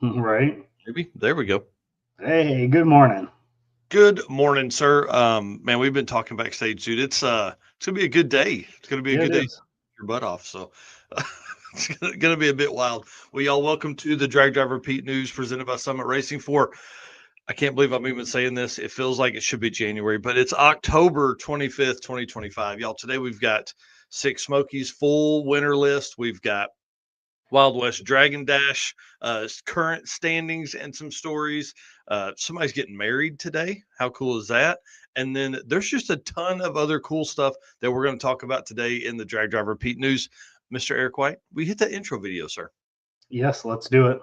Right. Maybe. There we go. Hey, good morning. Good morning, sir. Man, we've been talking backstage, dude. It's gonna be a good day. It's gonna be a Yeah, good it day. is. Your butt off. So it's gonna be a bit wild. Well, y'all, welcome to the Drag Driver Pete News presented by Summit Racing for. I can't believe I'm even saying this. It feels like it should be January, but it's October 25th, 2025. Y'all, today we've got Six Smokies full winter list. We've got Wild West Dragon Dash, current standings and some stories. Somebody's getting married today. How cool is that? And then there's just a ton of other cool stuff that we're going to talk about today in the Drag Driver Pete News. Mr. Eric White, we hit that intro video, sir. Yes, let's do it.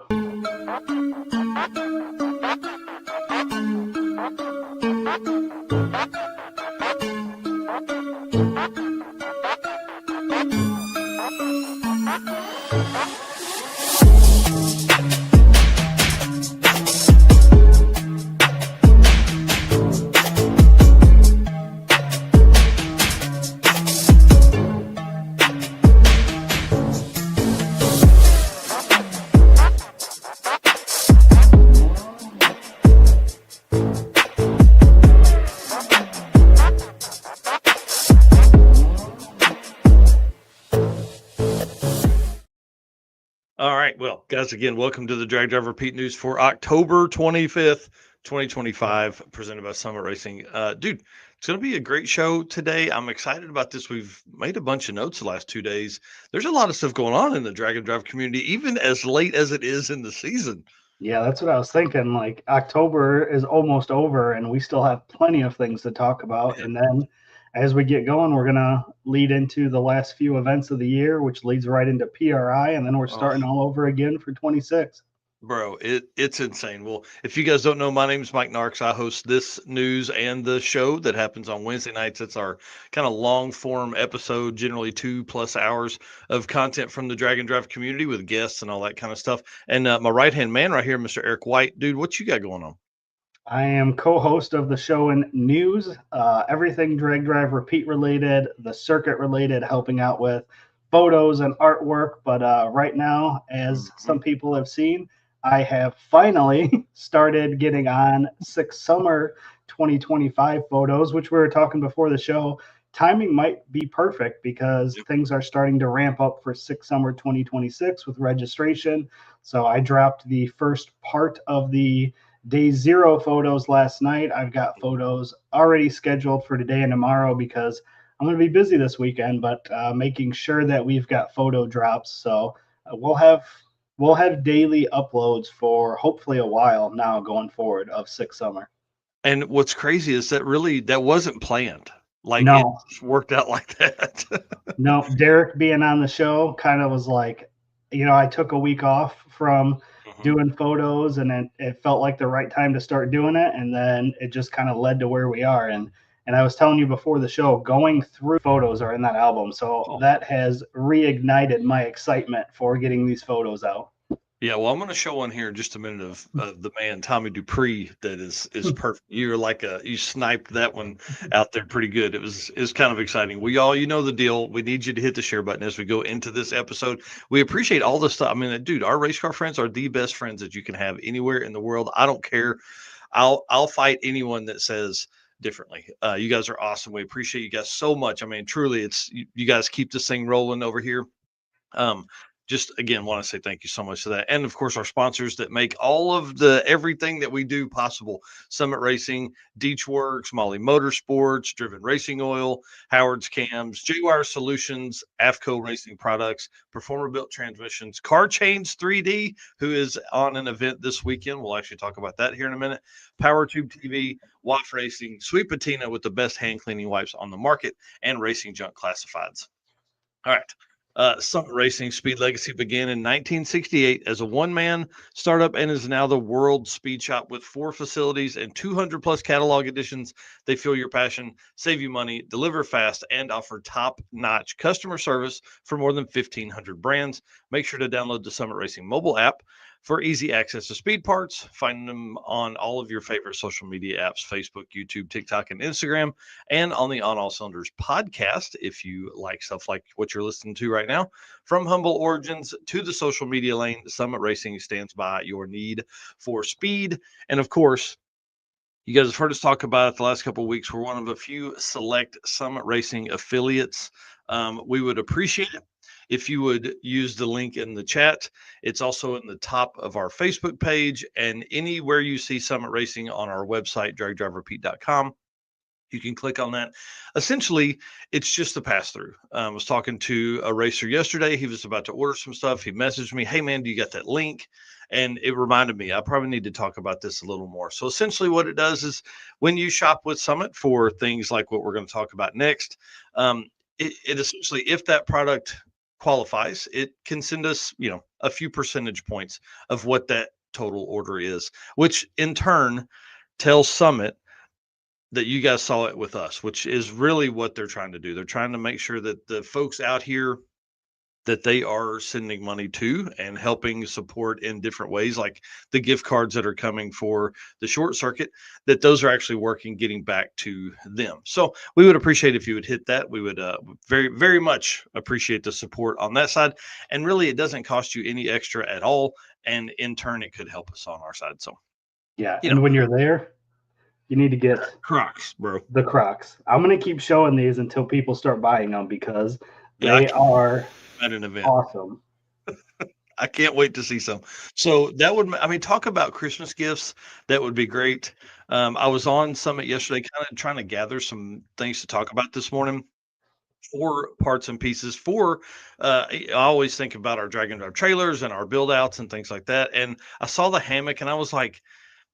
All right. Well, guys, again, welcome to the Drag Driver Pete News for October 25th, 2025, presented by Summit Racing. Dude, it's going to be a great show today. I'm excited about this. We've made a bunch of notes the last 2 days. There's a lot of stuff going on in the Drag and Drive community, even as late as it is in the season. Yeah, that's what I was thinking. Like October is almost over and we still have plenty of things to talk about. Man, And then as we get going, we're gonna lead into the last few events of the year, which leads right into PRI, and then we're oh, starting all over again for 26. bro, it's insane. Well, if you guys don't know, my name is Mike Narks. I host this news and the show that happens on Wednesday nights. It's our kind of long form episode, generally 2+ hours of content from the Drag and Drive community with guests and all that kind of stuff. And my right hand man right here, Mr. Eric White, dude, what you got going on? I am co-host of the show and news, everything drag drive repeat related, the circuit related, helping out with photos and artwork. But right now, as Mhm. some people have seen, I have finally started getting on Six Summer 2025 photos, which we were talking before the show. Timing might be perfect because Yep. things are starting to ramp up for Six Summer 2026 with registration. So I dropped the first part of the day zero photos last night. I've got photos already scheduled for today and tomorrow because I'm going to be busy this weekend, but making sure that we've got photo drops. So we'll have daily uploads for hopefully a while now going forward of Six Summer. And what's crazy is that really that wasn't planned. Like it No, just worked out like that. no, Derek being on the show kind of was like, I took a week off from Mhm. doing photos and it felt like the right time to start doing it. And then it just kind of led to where we are. And I was telling you before the show, going through photos are in that album. So Oh, that has reignited my excitement for getting these photos out. yeah, well, I'm going to show one here in just a minute of the man Tommy Dupree that is perfect. You're like you sniped that one out there pretty good. It was kind of exciting. We all you know the deal. We need you to hit the share button as we go into this episode. We appreciate all the stuff. I mean, dude, our race car friends are the best friends that you can have anywhere in the world. I don't care. I'll fight anyone that says differently. You guys are awesome. We appreciate you guys so much. I mean, truly, it's you guys keep this thing rolling over here. Um, just again, want to say thank you so much for that. And of course, our sponsors that make all of the everything that we do possible: Summit Racing, Deech Works, Molly Motorsports, Driven Racing Oil, Howard's Cams, J Wire Solutions, AFCO Racing Products, Performer Built Transmissions, Car Chains 3D, who is on an event this weekend. We'll actually talk about that here in a minute. Power Tube TV, Watt Racing, Sweet Patina with the best hand cleaning wipes on the market, and Racing Junk Classifieds. All right. Summit Racing Speed Legacy began in 1968 as a one-man startup and is now the world speed shop with 4 facilities and 200 plus catalog editions. They fuel your passion, save you money, deliver fast, and offer top-notch customer service for more than 1,500 brands. Make sure to download the Summit Racing mobile app for easy access to speed parts. Find them on all of your favorite social media apps: Facebook, YouTube, TikTok, and Instagram, and on the On All Cylinders podcast if you like stuff like what you're listening to right now. From humble origins to the social media lane, Summit Racing stands by your need for speed. And of course, you guys have heard us talk about it the last couple of weeks. We're one of a few select Summit Racing affiliates. We would appreciate it if you would use the link in the chat. It's also in the top of our Facebook page, and anywhere you see Summit Racing on our website, dragdriverepeat.com, you can click on that. Essentially, it's just a pass through. I was talking to a racer yesterday. He was about to order some stuff. He messaged me, "Hey man, do you got that link?" And it reminded me, I probably need to talk about this a little more. So essentially what it does is when you shop with Summit for things like what we're going to talk about next, it essentially, if that product qualifies, it can send us, a few percentage points of what that total order is, which in turn tells Summit that you guys saw it with us, which is really what they're trying to do. They're trying to make sure that the folks out here that they are sending money to and helping support in different ways, like the gift cards that are coming for the short circuit, that those are actually working, getting back to them. So we would appreciate if you would hit that. We would very, very much appreciate the support on that side. And really, it doesn't cost you any extra at all. And in turn, it could help us on our side. So, Yeah. And when you're there, you need to get Crocs, bro. The Crocs. I'm going to keep showing these until people start buying them because they are at an event. Awesome. I can't wait to see some. So that would, talk about Christmas gifts. That would be great. I was on Summit yesterday, kind of trying to gather some things to talk about this morning. 4 parts and pieces for, I always think about our drag and drive trailers and our build outs and things like that. And I saw the hammock and I was like,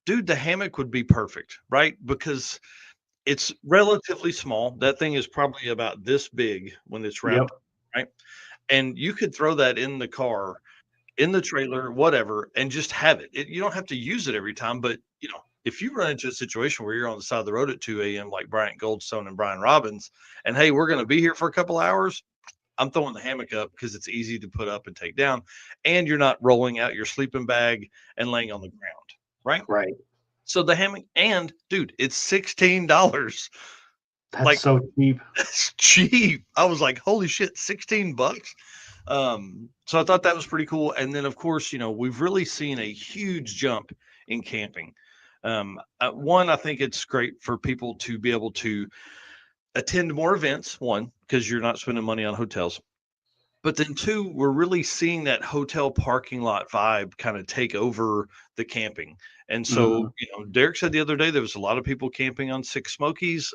dude, the hammock would be perfect, right? Because it's relatively small. That thing is probably about this big when it's wrapped, right? And you could throw that in the car, in the trailer, whatever, and just have it. You don't have to use it every time, but if you run into a situation where you're on the side of the road at 2 a.m. like Bryant Goldstone and Brian Robbins, and hey, we're going to be here for a couple hours, I'm throwing the hammock up because it's easy to put up and take down, and you're not rolling out your sleeping bag and laying on the ground, right? Right. So the hammock, and dude, it's $16. That's so cheap. That's cheap. I was like, holy shit, $16. So I thought that was pretty cool. And then of course, we've really seen a huge jump in camping. One, I think it's great for people to be able to attend more events, one, because you're not spending money on hotels. But then 2, we're really seeing that hotel parking lot vibe kind of take over the camping. And so, Derek said the other day there was a lot of people camping on Six Smokies.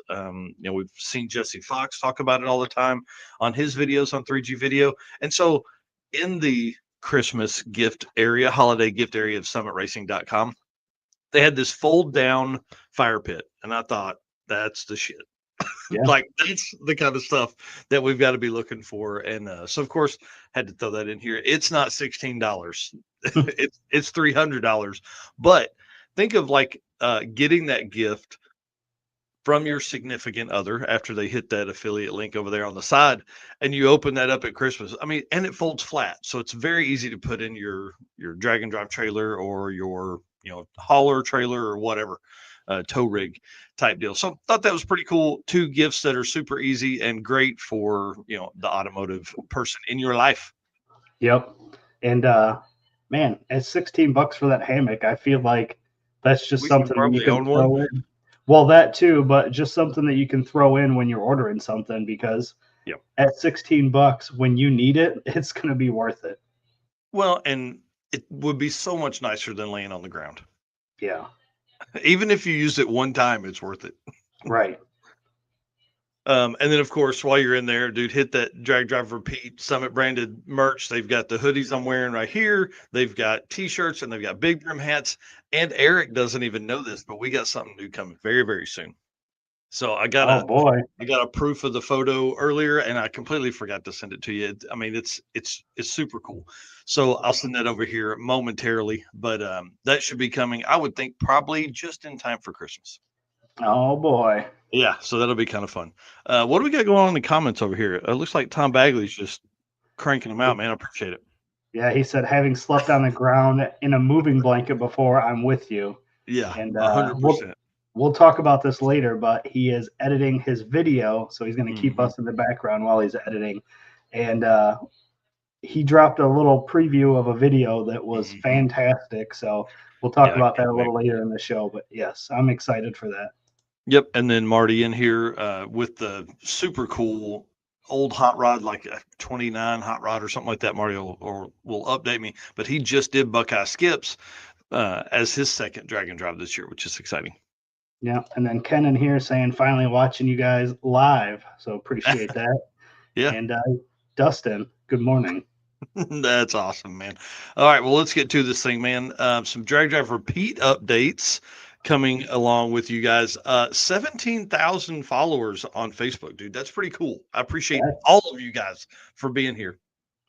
We've seen Jesse Fox talk about it all the time on his videos on 3G Video. And so in the Christmas gift area, holiday gift area of summitracing.com, they had this fold down fire pit. And I thought, that's the shit. Yeah. Like that's the kind of stuff that we've got to be looking for. And so of course had to throw that in here. It's not $16. it's $300. But think of like getting that gift from your significant other after they hit that affiliate link over there on the side, and you open that up at Christmas. And it folds flat. So it's very easy to put in your drag and drive trailer or your, hauler trailer or whatever. Tow rig type deal. So thought that was pretty cool. 2 gifts that are super easy and great for, the automotive person in your life. Yep. And man, at $16 for that hammock, I feel like that's just something that you can throw in. Well, that too, but just something that you can throw in when you're ordering something, because at $16, when you need it, it's going to be worth it. Well, and it would be so much nicer than laying on the ground. Yeah. Even if you use it one time, it's worth it. Right. And then, of course, while you're in there, dude, hit that Drag Drive Repeat Summit branded merch. They've got the hoodies I'm wearing right here. They've got T-shirts and they've got big brim hats. And Eric doesn't even know this, but we got something new coming very, very soon. So I got a proof of the photo earlier, and I completely forgot to send it to you. It's super cool. So I'll send that over here momentarily, but that should be coming, I would think, probably just in time for Christmas. Oh boy. Yeah, so that'll be kind of fun. What do we got going on in the comments over here? It looks like Tom Bagley's just cranking them out, man. I appreciate it. Yeah, he said, having slept on the ground in a moving blanket before, I'm with you. Yeah, And a hundred we'll percent. we'll talk about this later, but he is editing his video, so he's going to keep Mhm, us in the background while he's editing. And he dropped a little preview of a video that was mhm. fantastic. So we'll talk Yeah, I about that can't a wait. little later in the show. But yes, I'm excited for that. Yep, and then Marty in here with the super cool old hot rod, like a 29 hot rod or something like that. Mario or will update me, but he just did Buckeye Skips as his second drag and drive this year, which is exciting. Yeah. And then Ken in here saying, finally watching you guys live. So appreciate that. Yeah, And Dustin, good morning. that's awesome, man. All right, well, let's get to this thing, man. Some drag drive repeat updates coming along with you guys. 17,000 followers on Facebook, dude. That's pretty cool. I appreciate all of you guys for being here.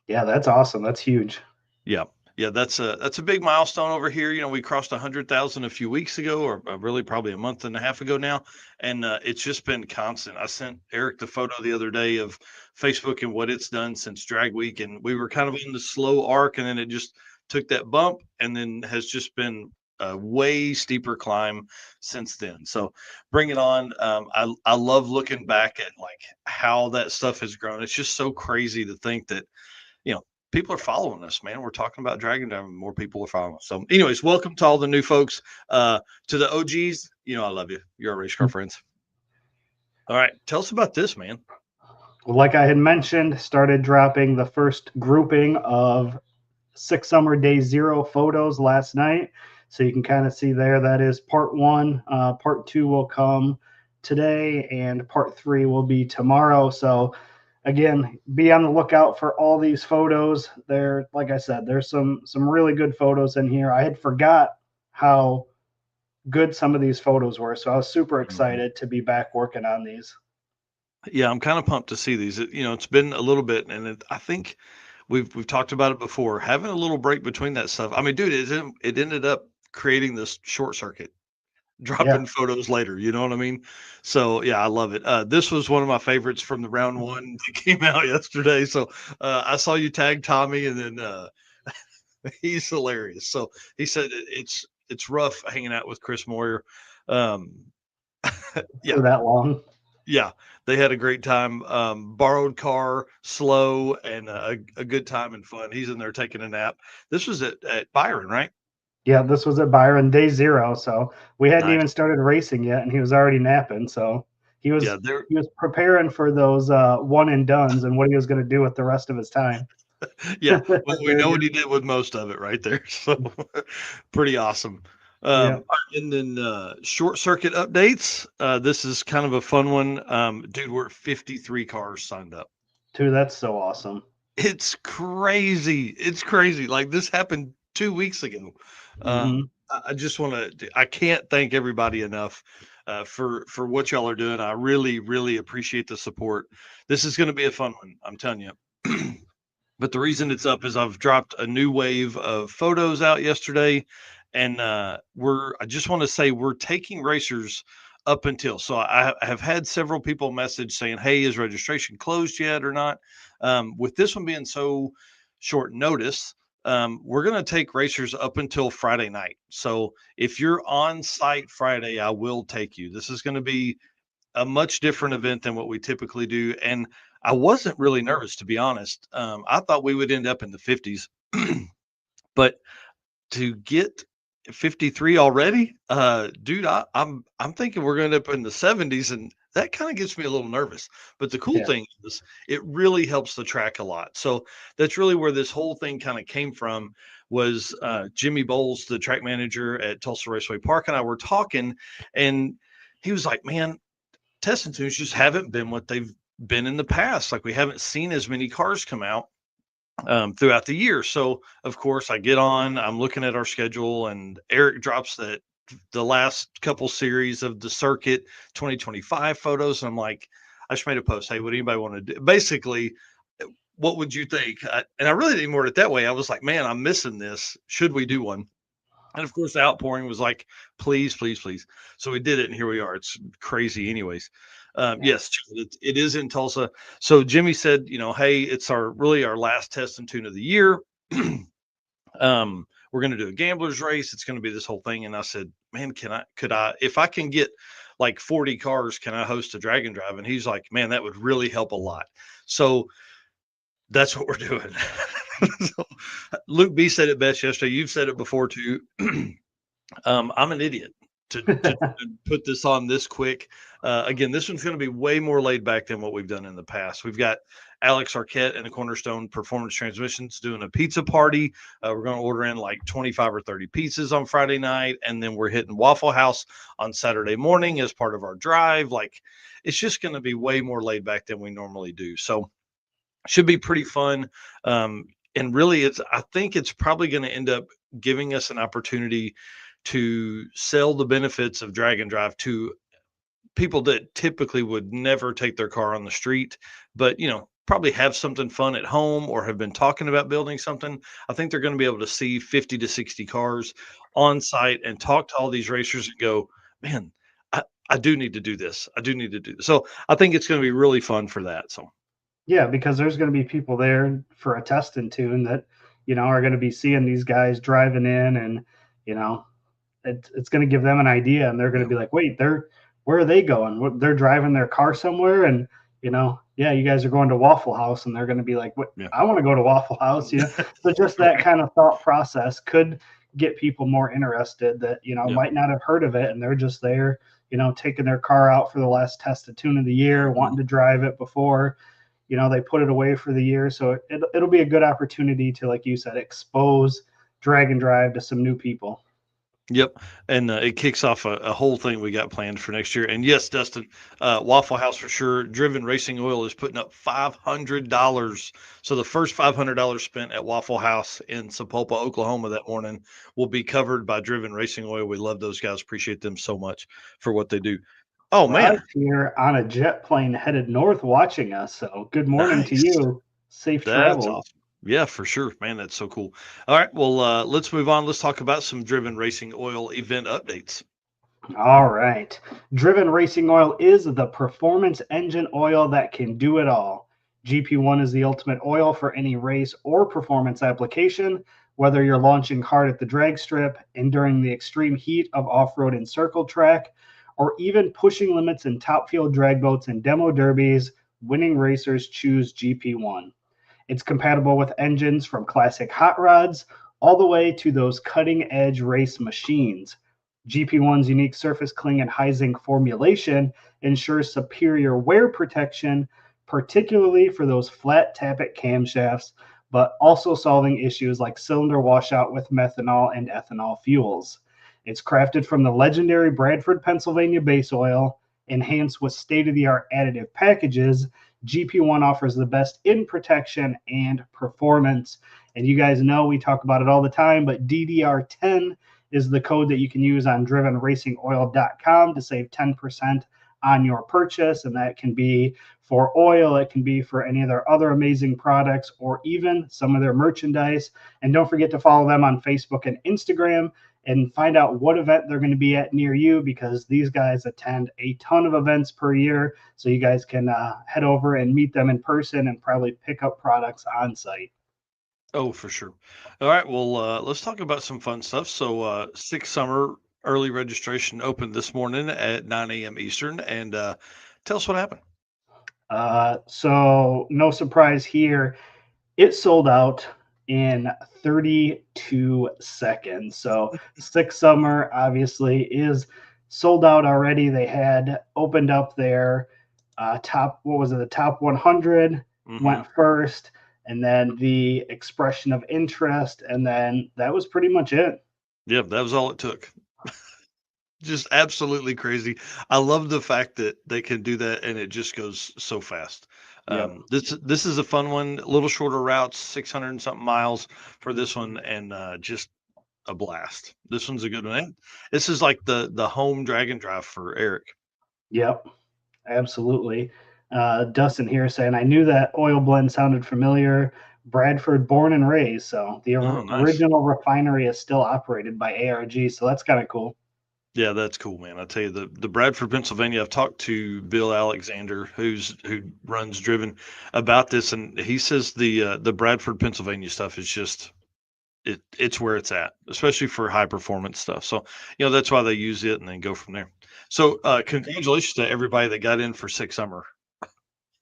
Yeah, that's awesome. That's huge. Yeah. Yeah, that's a big milestone over here. You know, we crossed 100,000 a few weeks ago, or really probably a month and a half ago now, and it's just been constant. I sent Eric the photo the other day of Facebook and what it's done since Drag Week, and we were kind of in the slow arc, and then it just took that bump, and then has just been a way steeper climb since then. So bring it on. I love looking back at like how that stuff has grown. It's just so crazy to think that you know, people are following us, man. We're talking about Dragon Dive, more people are following us. So, anyways, welcome to all the new folks. To the OGs, you know, I love you. You're our race car friends. All right, tell us about this, man. Well, like I had mentioned, started dropping the first grouping of Six Summer Day Zero photos last night. So you can kind of see there that is part one. Part two will come today, and part three will be tomorrow. So again, be on the lookout for all these photos. There, like I said, there's some really good photos in here. I had forgot how good some of these photos were, so I was super Mhm. excited to be back working on these. Yeah, I'm kind of pumped to see these. You know, it's been a little bit, and I think we've talked about it before. Having a little break between that stuff. I mean, dude, it ended up creating this short circuit. Yeah, Dropping photos later, you know what I mean? So yeah, I love it. This was one of my favorites from the round one that came out yesterday. So I saw you tag Tommy, and then he's hilarious. So he said it's rough hanging out with Chris Moyer. Um, yeah, for that long. yeah, they had a great time. Borrowed car, slow, and a good time and fun. He's in there taking a nap. This was at Byron, right? Yeah, this was at Byron day zero, so we hadn't Nice. even started racing yet, and he was already napping. So he Yeah, was they're he was preparing for those one and dones and what he was going to do with the rest of his time. yeah, well, we Very know what good. he did with most of it right there. So pretty awesome. Yeah, And then short circuit updates. This is kind of a fun one. Dude, we're 53 cars signed up. dude, that's so awesome. It's crazy. It's crazy. Like this happened 2 weeks ago. Hmm. I just want to. I can't thank everybody enough for what y'all are doing. I really, really appreciate the support. This is going to be a fun one. I'm telling you. But the reason it's up is I've dropped a new wave of photos out yesterday, and I just want to say we're taking racers up until. So I have had several people message saying, "Hey, is registration closed yet or not?" With this one being so short notice, we're going to take racers up until Friday night. So if you're on site Friday, I will take you. This is going to be a much different event than what we typically do. And I wasn't really nervous, to be honest. I thought we would end up in the 50s, but to get 53 already, dude, I'm thinking we're going to end up in the 70s, and that kind of gets me a little nervous. But the cool Yeah, thing is, it really helps the track a lot. So that's really where this whole thing kind of came from. Was Jimmy Bowles, the track manager at Tulsa Raceway Park, and I were talking, and he was like, "Man, test and tunes just haven't been what they've been in the past. Like we haven't seen as many cars come out throughout the year." So of course I get on, I'm looking at our schedule, and Eric drops that the last couple series of the circuit 2025 photos. And I'm like, I just made a post. Hey, would anybody want to do? Basically, what would you think? And I really didn't word it that way. I was like, man, I'm missing this. Should we do one? And of course, the outpouring was like, please, please, please. So we did it, and here we are. It's crazy, anyways. yeah, Yes, it is in Tulsa. So Jimmy said, hey, it's our last test and tune of the year. we're going to do a gambler's race. It's going to be this whole thing. And I said, man, could I, if I can get like 40 cars, can I host a drag and drive? And he's like, man, that would really help a lot. So that's what we're doing. So, Luke B said it best yesterday. You've said it before too. I'm an idiot to put this on this quick. Again, this one's going to be way more laid back than what we've done in the past. We've got Alex Arquette and the Cornerstone Performance Transmissions doing a pizza party. We're going to order in like 25 or 30 pizzas on Friday night, and then we're hitting Waffle House on Saturday morning as part of our drive. Like, it's just going to be way more laid back than we normally do. So should be pretty fun. And really, I think it's probably going to end up giving us an opportunity to sell the benefits of drag and drive to people that typically would never take their car on the street, but probably have something fun at home or have been talking about building something. I think they're going to be able to see 50 to 60 cars on site and talk to all these racers and go, man, I do need to do this. I do need to do this. So I think it's going to be really fun for that. So yeah, because there's going to be people there for a test and tune that, are going to be seeing these guys driving in, and, it's going to give them an idea, and they're going to be like, wait, where are they going? They're driving their car somewhere, and, yeah, you guys are going to Waffle House, and they're going to be like, what? Yeah. I want to go to Waffle House. So just that kind of thought process could get people more interested that, might not have heard of it, and they're just there, taking their car out for the last tested tune of the year, wanting to drive it before, they put it away for the year. So it'll be a good opportunity to, like you said, expose drag and drive to some new people. Yep. And it kicks off a whole thing we got planned for next year. And yes, Dustin, Waffle House for sure. Driven Racing Oil is putting up $500. So the first $500 spent at Waffle House in Sapulpa, Oklahoma that morning will be covered by Driven Racing Oil. We love those guys. Appreciate them so much for what they do. Oh, man. Here on a jet plane headed north watching us. So good morning to you. Safe travel. Awesome. Yeah, for sure, man. That's so cool. All right, well, let's move on. Let's talk about some Driven Racing Oil event updates. All right. Driven Racing Oil is the performance engine oil that can do it all. GP1 is the ultimate oil for any race or performance application, whether you're launching hard at the drag strip, enduring the extreme heat of off-road and circle track, or even pushing limits in top field drag boats and demo derbies. Winning racers choose GP1. It's compatible with engines from classic hot rods all the way to those cutting-edge race machines. GP1's unique surface cling and high zinc formulation ensures superior wear protection, particularly for those flat tappet camshafts, but also solving issues like cylinder washout with methanol and ethanol fuels. It's crafted from the legendary Bradford, Pennsylvania base oil, enhanced with state-of-the-art additive packages. GP1 offers the best in protection and performance. And you guys know we talk about it all the time, but DDR10 is the code that you can use on drivenracingoil.com to save 10% on your purchase. And that can be for oil, it can be for any of their other amazing products, or even some of their merchandise. And don't forget to follow them on Facebook and Instagram and find out what event they're going to be at near you, because these guys attend a ton of events per year. So you guys can head over and meet them in person and probably pick up products on site. Oh, for sure. All right. Well, let's talk about some fun stuff. So Six Summer early registration opened this morning at 9 a.m. Eastern. And tell us what happened. So no surprise here. It sold out in 32 seconds. So Six Summer obviously is sold out already. They had opened up their the top 100 went first, and then the expression of interest, and then that was pretty much it. Yeah, that was all it took. Just absolutely crazy. I love the fact that they can do that and it just goes so fast. This is a fun one, a little shorter routes, 600 and something miles for this one, and just a blast. This one's a good one. This is like the home drag and drive for Eric. Yep, absolutely. Dustin here saying, I knew that oil blend sounded familiar. Bradford, born and raised. So the original refinery is still operated by ARG. So that's kind of cool. Yeah, that's cool, man. I tell you, the Bradford, Pennsylvania, I've talked to Bill Alexander, who runs Driven, about this, and he says the Bradford, Pennsylvania stuff is just it's where it's at, especially for high performance stuff. So, that's why they use it and then go from there. So, congratulations to everybody that got in for Six Summer.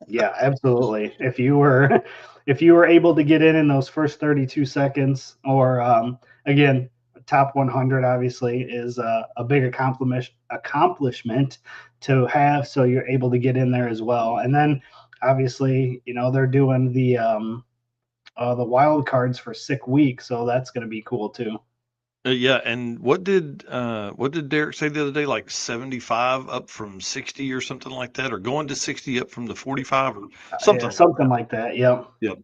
Yeah, absolutely. If you were if you were able to get in those first 32 seconds, or again, top 100 obviously is a big accomplishment to have. So you're able to get in there as well. And then obviously, they're doing the wild cards for sick week, so that's going to be cool too. Yeah, and what did Derek say the other day? Like 75 up from 60 or something like that, or going to 60 up from the 45 or Yeah, something like something that. like that. Yep. Yep.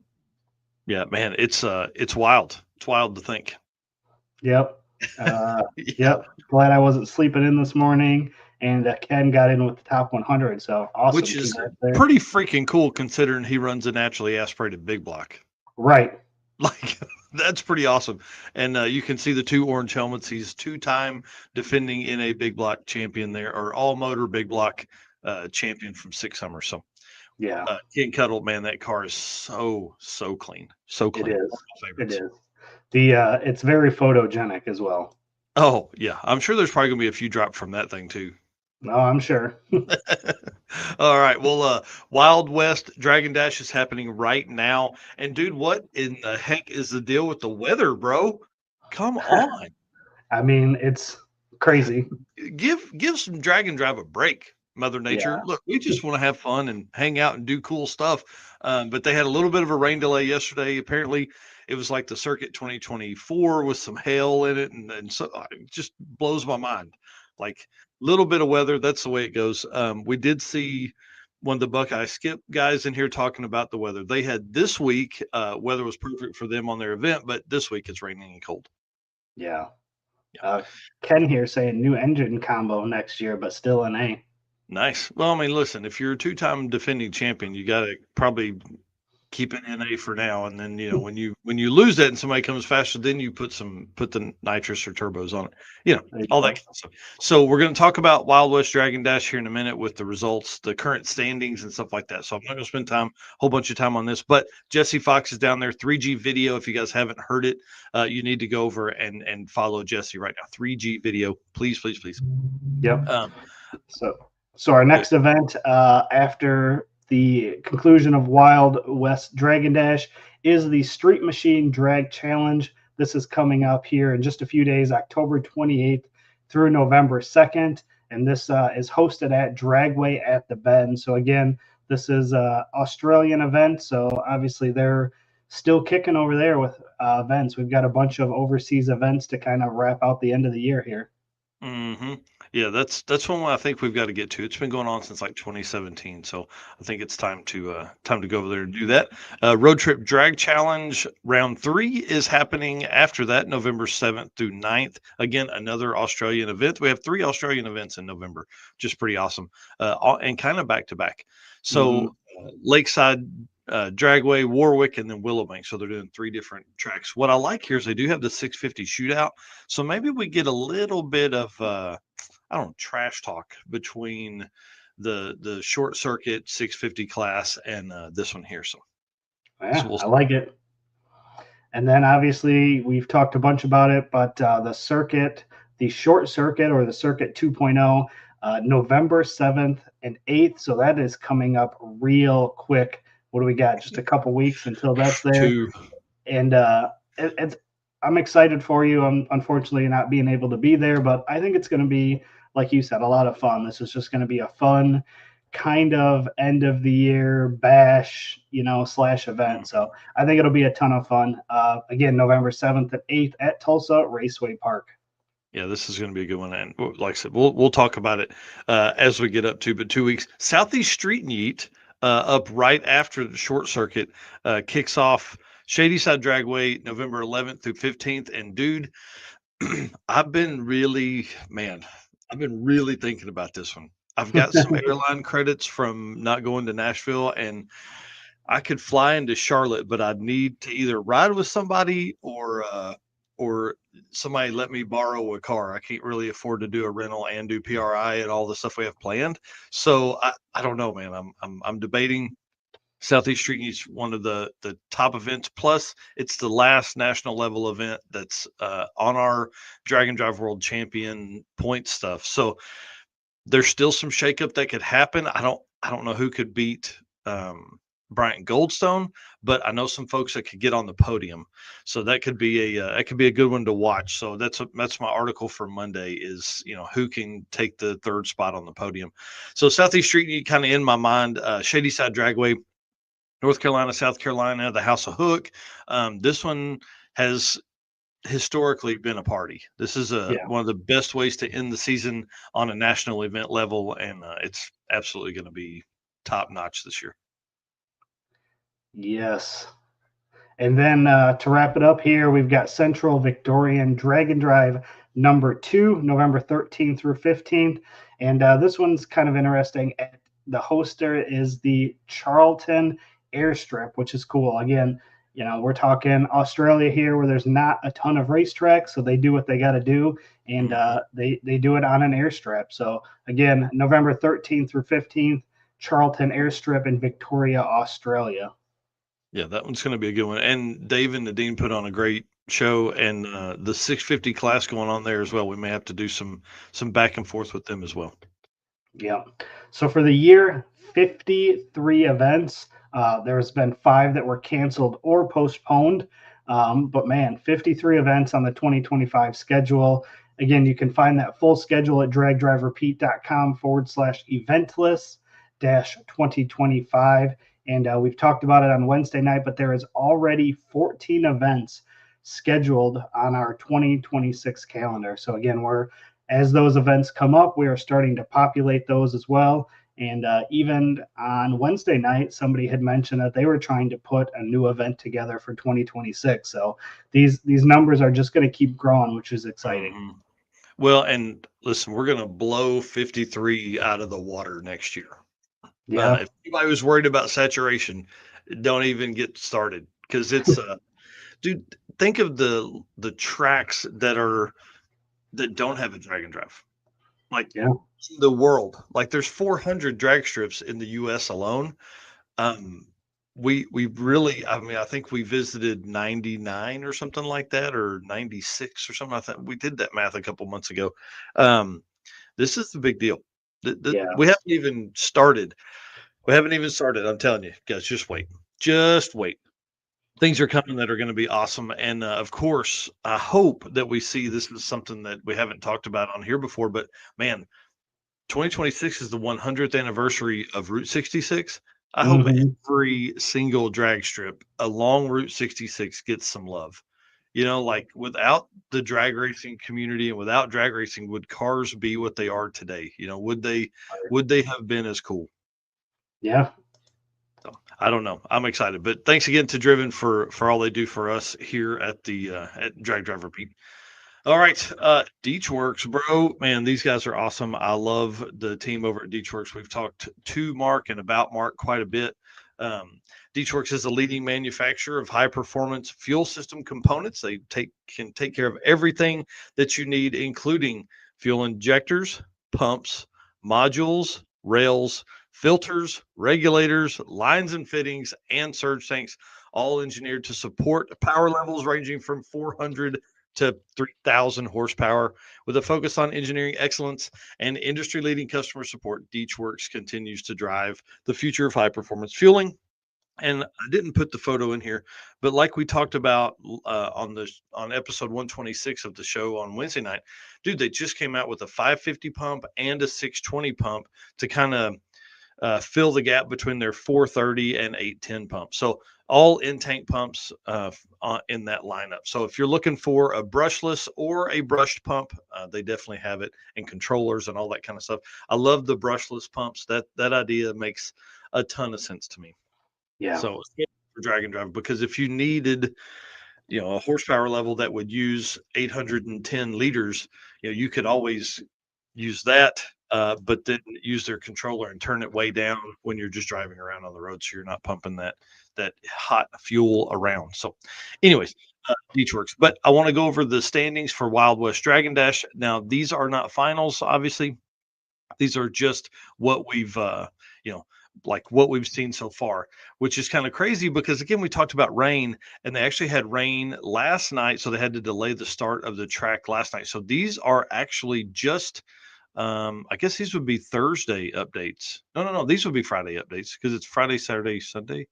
Yeah, man, it's wild. It's wild to think. Yep. Uh, Yeah. yep. Glad I wasn't sleeping in this morning, and Ken got in with the top 100. So Which awesome. is Congrats there. pretty freaking cool considering he runs a naturally aspirated big block. Right. Like that's pretty awesome. And you can see the two orange helmets. He's two-time defending NA big block champion there, or all motor big block champion from Six Summer. So Yeah, Ken Cuddle, man, that car is so clean. So it clean. One is. of my It favorites. is. It's very photogenic as well. Oh, yeah. I'm sure there's probably gonna be a few dropped from that thing too. No, I'm sure. All right. Well, Wild West Dragon Dash is happening right now. And dude, what in the heck is the deal with the weather, bro? Come on. I mean, it's crazy. Give some Dragon Drive a break, Mother Nature. Yeah. Look, we just want to have fun and hang out and do cool stuff. But they had a little bit of a rain delay yesterday. Apparently, it was like the Circuit 2024 with some hail in it, and so it just blows my mind. Like little bit of weather, that's the way it goes. We did see one of the Buckeye Skip guys in here talking about the weather. They had this week, weather was perfect for them on their event, but this week it's raining and cold. Yeah. Yeah. Uh, Ken here saying new engine combo next year, but still an A. Nice. Well, I mean, listen, if you're a two-time defending champion, you got to probably keep it NA for now, and then when you lose that and somebody comes faster, then you put the nitrous or turbos on it, There you all that go. kind of stuff. So we're going to talk about Wild West Dragon Dash here in a minute with the results, the current standings, and stuff like that. So I'm not going to spend a whole bunch of time on this, but Jesse Fox is down there. 3G Video. If you guys haven't heard it, you need to go over and follow Jesse right now. 3G Video, please, please, please. Yep. Um, So our next event after the conclusion of Wild West Dragon Dash is the Street Machine Drag Challenge. This is coming up here in just a few days, October 28th through November 2nd. And this is hosted at Dragway at the Bend. So again, this is an Australian event. So obviously they're still kicking over there with events. We've got a bunch of overseas events to kind of wrap out the end of the year here. hmm Yeah, that's one I think we've got to get to. It's been going on since like 2017, so I think it's time to go over there and do that. Road Trip Drag Challenge round 3 is happening after that, November 7th through 9th. Again, another Australian event. We have 3 Australian events in November, just pretty awesome, and kind of back to back. So Lakeside, Dragway, Warwick, and then Willowbank. So they're doing 3 different tracks. What I like here is they do have the 650 shootout. So maybe we get a little bit of I don't know, trash talk between the short circuit 650 class and this one here. So Yeah, we'll I like it. And then obviously we've talked a bunch about it, but the circuit, the short circuit or the circuit 2.0, November 7th and 8th. So that is coming up real quick. What do we got? Just a couple weeks until that's there. two. And I'm excited for you. I'm unfortunately not being able to be there, but I think it's going to be, like you said, a lot of fun. This is just going to be a fun kind of end of the year bash, / event. So I think it'll be a ton of fun. Again, November 7th and 8th at Tulsa Raceway Park. Yeah, this is going to be a good one, and like I said, we'll talk about it as we get up to. But 2 weeks, Southeast Street Meet up right after the short circuit kicks off. Shady Side Dragway, November 11th through 15th, and dude, I've been really thinking about this one. I've got some airline credits from not going to Nashville, and I could fly into Charlotte, but I'd need to either ride with somebody or somebody let me borrow a car. I can't really afford to do a rental and do PRI and all the stuff we have planned. So I don't know, man. I'm debating Southeast Street Meet's one of the top events. Plus, it's the last national level event that's on our Drag and Drive World Champion point stuff. So there's still some shakeup that could happen. I don't know who could beat Bryant Goldstone, but I know some folks that could get on the podium. So that could be a good one to watch. So that's my article for Monday is, who can take the third spot on the podium. So Southeast Street kind of in my mind, Shady Side Dragway, North Carolina, South Carolina, the House of Hook. This one has historically been a party. This is one of the best ways to end the season on a national event level, and it's absolutely going to be top notch this year. Yes. And then to wrap it up here, we've got Central Victorian Drag and Drive number 2, November 13th through 15th. And this one's kind of interesting. The hoster is the Charlton Airstrip, which is cool. Again, we're talking Australia here where there's not a ton of racetracks, so they do what they got to do, and they do it on an airstrip. So again, November 13th through 15th, Charlton Airstrip in Victoria, Australia. Yeah, that one's going to be a good one. And Dave and Nadine put on a great show, and the 650 class going on there as well. We may have to do some back and forth with them as well. Yeah. So for the year, 53 events. There has been 5 that were canceled or postponed. But man, 53 events on the 2025 schedule. Again, you can find that full schedule at dragdriverepeat.com/eventless-2025. And we've talked about it on Wednesday night, but there is already 14 events scheduled on our 2026 calendar. So again, as those events come up, we are starting to populate those as well. And even on Wednesday night, somebody had mentioned that they were trying to put a new event together for 2026. So these numbers are just going to keep growing, which is exciting. Mm-hmm. Well, and listen, we're going to blow 53 out of the water next year. Yeah. If anybody was worried about saturation, don't even get started, because it's dude, think of the tracks that don't have a drag and drive. Like the world, like there's 400 drag strips in the US alone. We really, I think we visited 99 or something like that, or 96 or something. I think we did that math a couple months ago. This is the big deal. We haven't even started. I'm telling you guys, just wait. Things are coming that are going to be awesome. And of course, I hope that we see, this is something that we haven't talked about on here before, but man, 2026 is the 100th anniversary of Route 66. I hope every single drag strip along Route 66 gets some love. Like without the drag racing community and without drag racing, would cars be what they are today? Would they have been as cool? Yeah. So, I don't know. I'm excited, but thanks again to Driven for all they do for us here at the at Drag Drive Repeat. All right, DeechWorks, bro, man, these guys are awesome. I love the team over at DeechWorks. We've talked to Mark and about Mark quite a bit. DeechWorks is a leading manufacturer of high-performance fuel system components. They can take care of everything that you need, including fuel injectors, pumps, modules, rails, filters, regulators, lines and fittings, and surge tanks, all engineered to support power levels ranging from 400 to 3,000 horsepower. With a focus on engineering excellence and industry-leading customer support, DeechWorks continues to drive the future of high-performance fueling. And I didn't put the photo in here, but like we talked about on episode 126 of the show on Wednesday night, dude, they just came out with a 550 pump and a 620 pump to kind of fill the gap between their 430 and 810 pump. So all in-tank pumps in that lineup. So if you're looking for a brushless or a brushed pump, they definitely have it, and controllers and all that kind of stuff. I love the brushless pumps. That idea makes a ton of sense to me. Yeah. So for drag and drive, because if you needed, a horsepower level that would use 810 liters, you could always use that, but then use their controller and turn it way down when you're just driving around on the road, so you're not pumping that hot fuel around. So anyways, DeechWorks. But I want to go over the standings for Wild West Dragon Dash. Now, these are not finals, obviously. These are just what we've like what we've seen so far, which is kind of crazy because again, we talked about rain and they actually had rain last night. So they had to delay the start of the track last night. So these are actually just, I guess these would be Thursday updates. No. These would be Friday updates because it's Friday, Saturday, Sunday.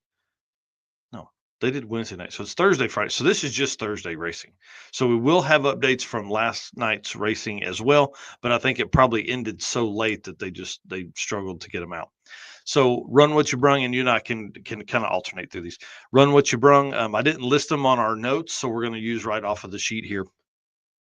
No, they did Wednesday night. So it's Thursday, Friday. So this is just Thursday racing. So we will have updates from last night's racing as well. But I think it probably ended so late that they struggled to get them out. So run what you brung, and you and I can kind of alternate through these. Run what you brung. I didn't list them on our notes, so we're going to use right off of the sheet here.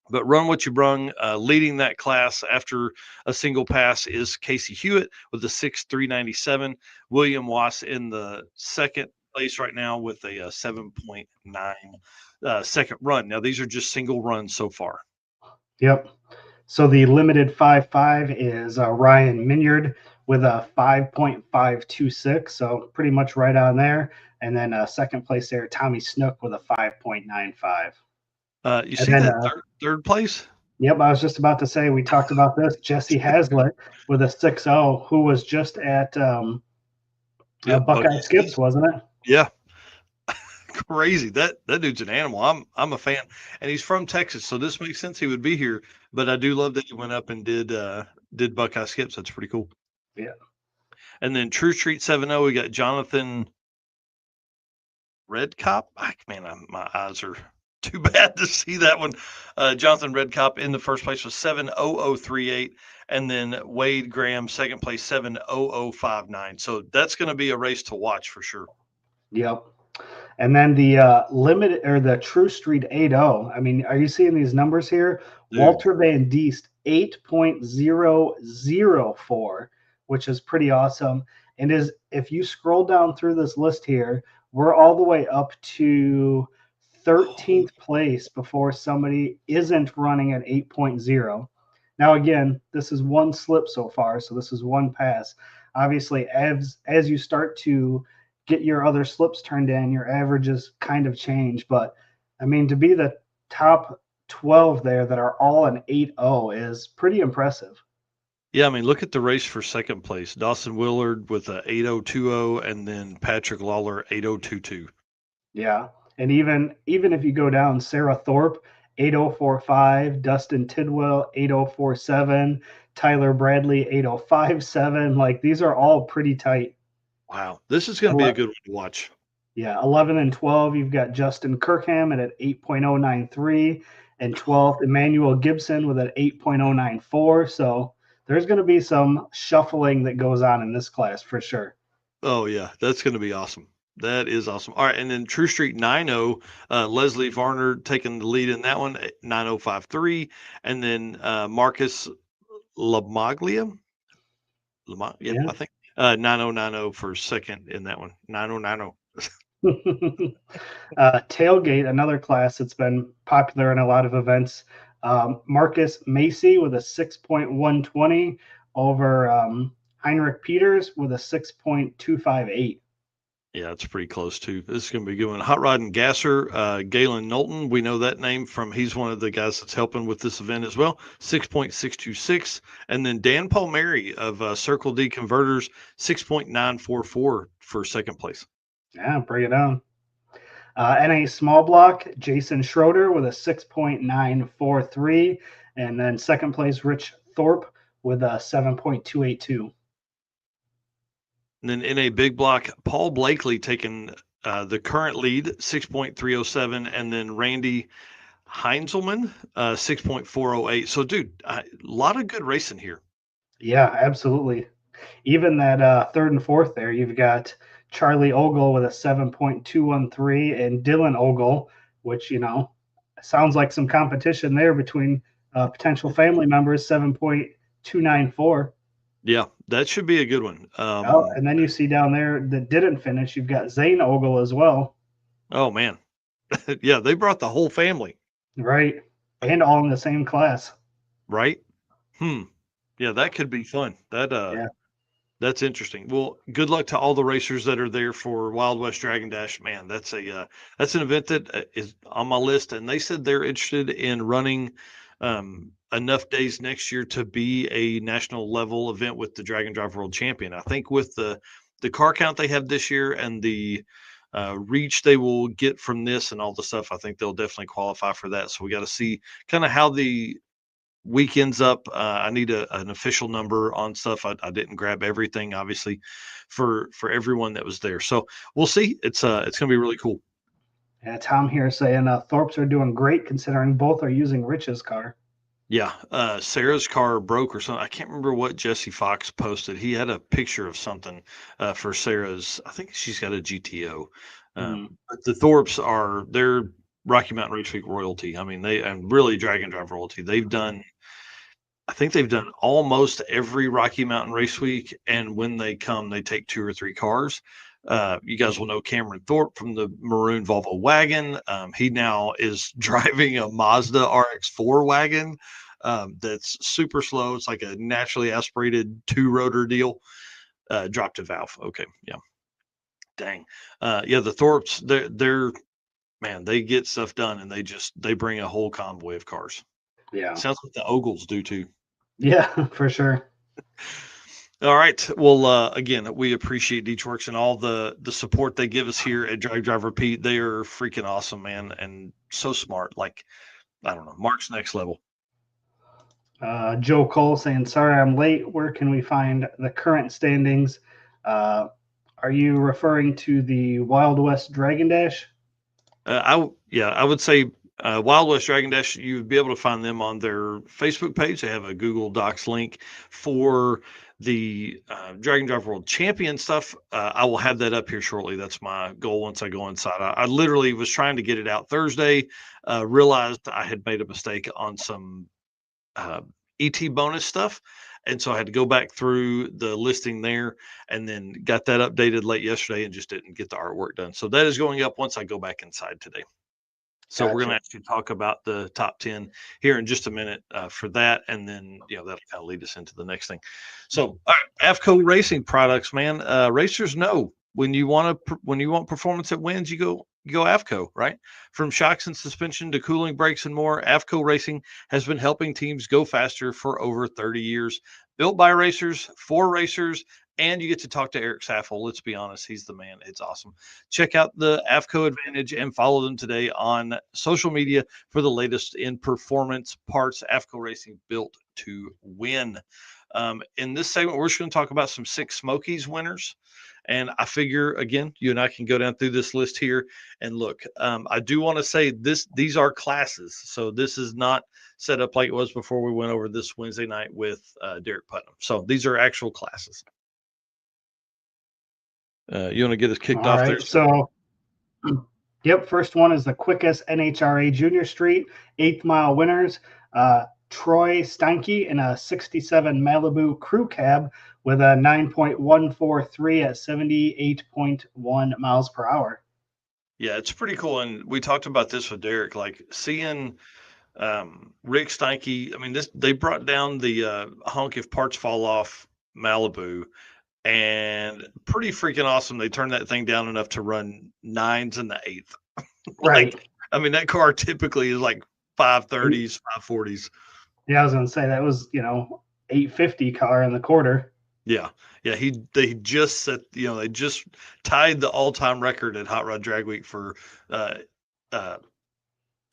But run what you brung, leading that class after a single pass is Casey Hewitt with a 6.397. William Wass in the second place right now with a 7.9 second run. Now, these are just single runs so far. Yep. So the limited 5.5 is Ryan Minyard with a 5.526. So pretty much right on there. And then second place there, Tommy Snook with a 5.95. You see then, that third place? Yep, I was just about to say we talked about this. Jesse Hazlitt with a 6.0, who was just at Buckeye Skips, wasn't it? Yeah. Crazy. That dude's an animal. I'm a fan, and he's from Texas, so this makes sense he would be here. But I do love that he went up and did Buckeye Skips. That's pretty cool. Yeah. And then True Street 7.0, we got Jonathan Redcop. Man, my eyes are too bad to see that one. Jonathan Redcop in the first place was 7.0038, and then Wade Graham second place 7.0059. So that's going to be a race to watch for sure. Yep. And then the limited or the True Street 8.0. I mean, are you seeing these numbers here? Dude. Walter Van Diest 8.004, which is pretty awesome. And if you scroll down through this list here, we're all the way up to 13th place before somebody isn't running at 8.0. Now, again, this is one slip so far, so this is one pass. Obviously, as you start to get your other slips turned in, your averages kind of change. But, I mean, to be the top 12 there that are all an 8.0 is pretty impressive. Yeah, I mean, look at the race for second place. Dawson Willard with a 8.020, and then Patrick Lawler 8.022. Yeah, and even if you go down, Sarah Thorpe 8.045, Dustin Tidwell 8.047, Tyler Bradley 8.057. Like, these are all pretty tight. Wow, this is going to be a good one to watch. Yeah, 11 and 12, you've got Justin Kirkham at 8.093, and 12th, Emmanuel Gibson with an 8.094. So there's going to be some shuffling that goes on in this class for sure. Oh, yeah, that's going to be awesome. That is awesome. All right, and then True Street 9.0, Leslie Varner taking the lead in that one, 9.053, and then Marcus Lamaglia. Yeah, I think 9.090 for second in that one. 9.090. Tailgate, another class that's been popular in a lot of events. Marcus Macy with a 6.120 over Heinrich Peters with a 6.258. Yeah, it's pretty close too. This is going to be good one. Hot Rod and Gasser, Galen Knowlton. We know that name from, he's one of the guys that's helping with this event as well. 6.626. And then Dan Palmieri of Circle D Converters, 6.944 for second place. Yeah, bring it on. NA small block, Jason Schroeder with a 6.943. And then second place, Rich Thorpe with a 7.282. And then in a big block, Paul Blakely taking the current lead, 6.307, and then Randy Heinzelman, 6.408. So, dude, a lot of good racing here. Yeah, absolutely. Even that third and fourth there, you've got Charlie Ogle with a 7.213 and Dylan Ogle, which, sounds like some competition there between potential family members, 7.294. Yeah, that should be a good one. And then you see down there that didn't finish, you've got Zane Ogle as well. Oh, man. Yeah, they brought the whole family. Right. And all in the same class. Right. Yeah, that could be fun. That's interesting. Well, good luck to all the racers that are there for Wild West Dragon Dash. Man, that's an event that is on my list, and they said they're interested in running enough days next year to be a national level event with the Dragon Drive World Champion. I think with the car count they have this year and the reach they will get from this and all the stuff, I think they'll definitely qualify for that. So we got to see kind of how the weekend's up. I need an official number on stuff. I didn't grab everything, obviously, for everyone that was there. So we'll see. It's going to be really cool. Yeah, Tom here saying Thorpes are doing great considering both are using Rich's car. Yeah, Sarah's car broke or something. I can't remember what Jesse Fox posted. He had a picture of something for Sarah's. I think she's got a GTO. But the Thorpes they're Rocky Mountain Race Week royalty. I mean, and really Dragon Drive royalty. I think they've done almost every Rocky Mountain Race Week, and when they come, they take 2 or 3 cars. You guys will know Cameron Thorpe from the maroon Volvo wagon. He now is driving a Mazda RX-4 wagon that's super slow. It's like a naturally aspirated 2-rotor deal. Dropped a valve. Okay, yeah. Dang. Yeah, the Thorpes, they're man, they get stuff done, and they bring a whole convoy of cars. Yeah. Sounds like the Ogles do too. Yeah, for sure. All right. Well, again, we appreciate DeechWorks and all the support they give us here at Drag Drive Repeat. They are freaking awesome, man, and so smart. Like, I don't know, Mark's next level. Joe Cole saying, "Sorry, I'm late. Where can we find the current standings?" Are you referring to the Wild West Dragon Dash? I would say Wild West Dragon Dash. You would be able to find them on their Facebook page. They have a Google Docs link for the Dragon Drive World Champion stuff. I will have that up here shortly. That's my goal once I go inside. I literally was trying to get it out Thursday, realized I had made a mistake on some ET bonus stuff. And so I had to go back through the listing there and then got that updated late yesterday and just didn't get the artwork done. So that is going up once I go back inside today. So we're going to actually talk about the top 10 here in just a minute for that. And then, that'll kind of lead us into the next thing. So AFCO Racing products, man, racers know when you want performance that wins, you go AFCO, right? From shocks and suspension to cooling brakes and more, AFCO Racing has been helping teams go faster for over 30 years. Built by racers, for racers, and you get to talk to Eric Saffel. Let's be honest, he's the man. It's awesome. Check out the AFCO Advantage and follow them today on social media for the latest in performance parts. AFCO Racing, built to win. In this segment, we're just going to talk about some Six Smokies winners. And I figure, again, you and I can go down through this list here and look. I do want to say these are classes. So this is not set up like it was before we went over this Wednesday night with Derek Putnam. So these are actual classes. You want to get us kicked off there? So, yep, first one is the quickest NHRA Junior Street 8th mile winners. Troy Steinke in a 67 Malibu crew cab with a 9.143 at 78.1 miles per hour. Yeah, it's pretty cool. And we talked about this with Derek, like seeing Rick Steinke. I mean, they brought down the honk if parts fall off Malibu, and pretty freaking awesome. They turned that thing down enough to run 9s in the 8th. Right. I mean, that car typically is like 530s, 540s. Yeah, I was going to say that was, 850 car in the quarter. Yeah. They just set, they just tied the all-time record at Hot Rod Drag Week for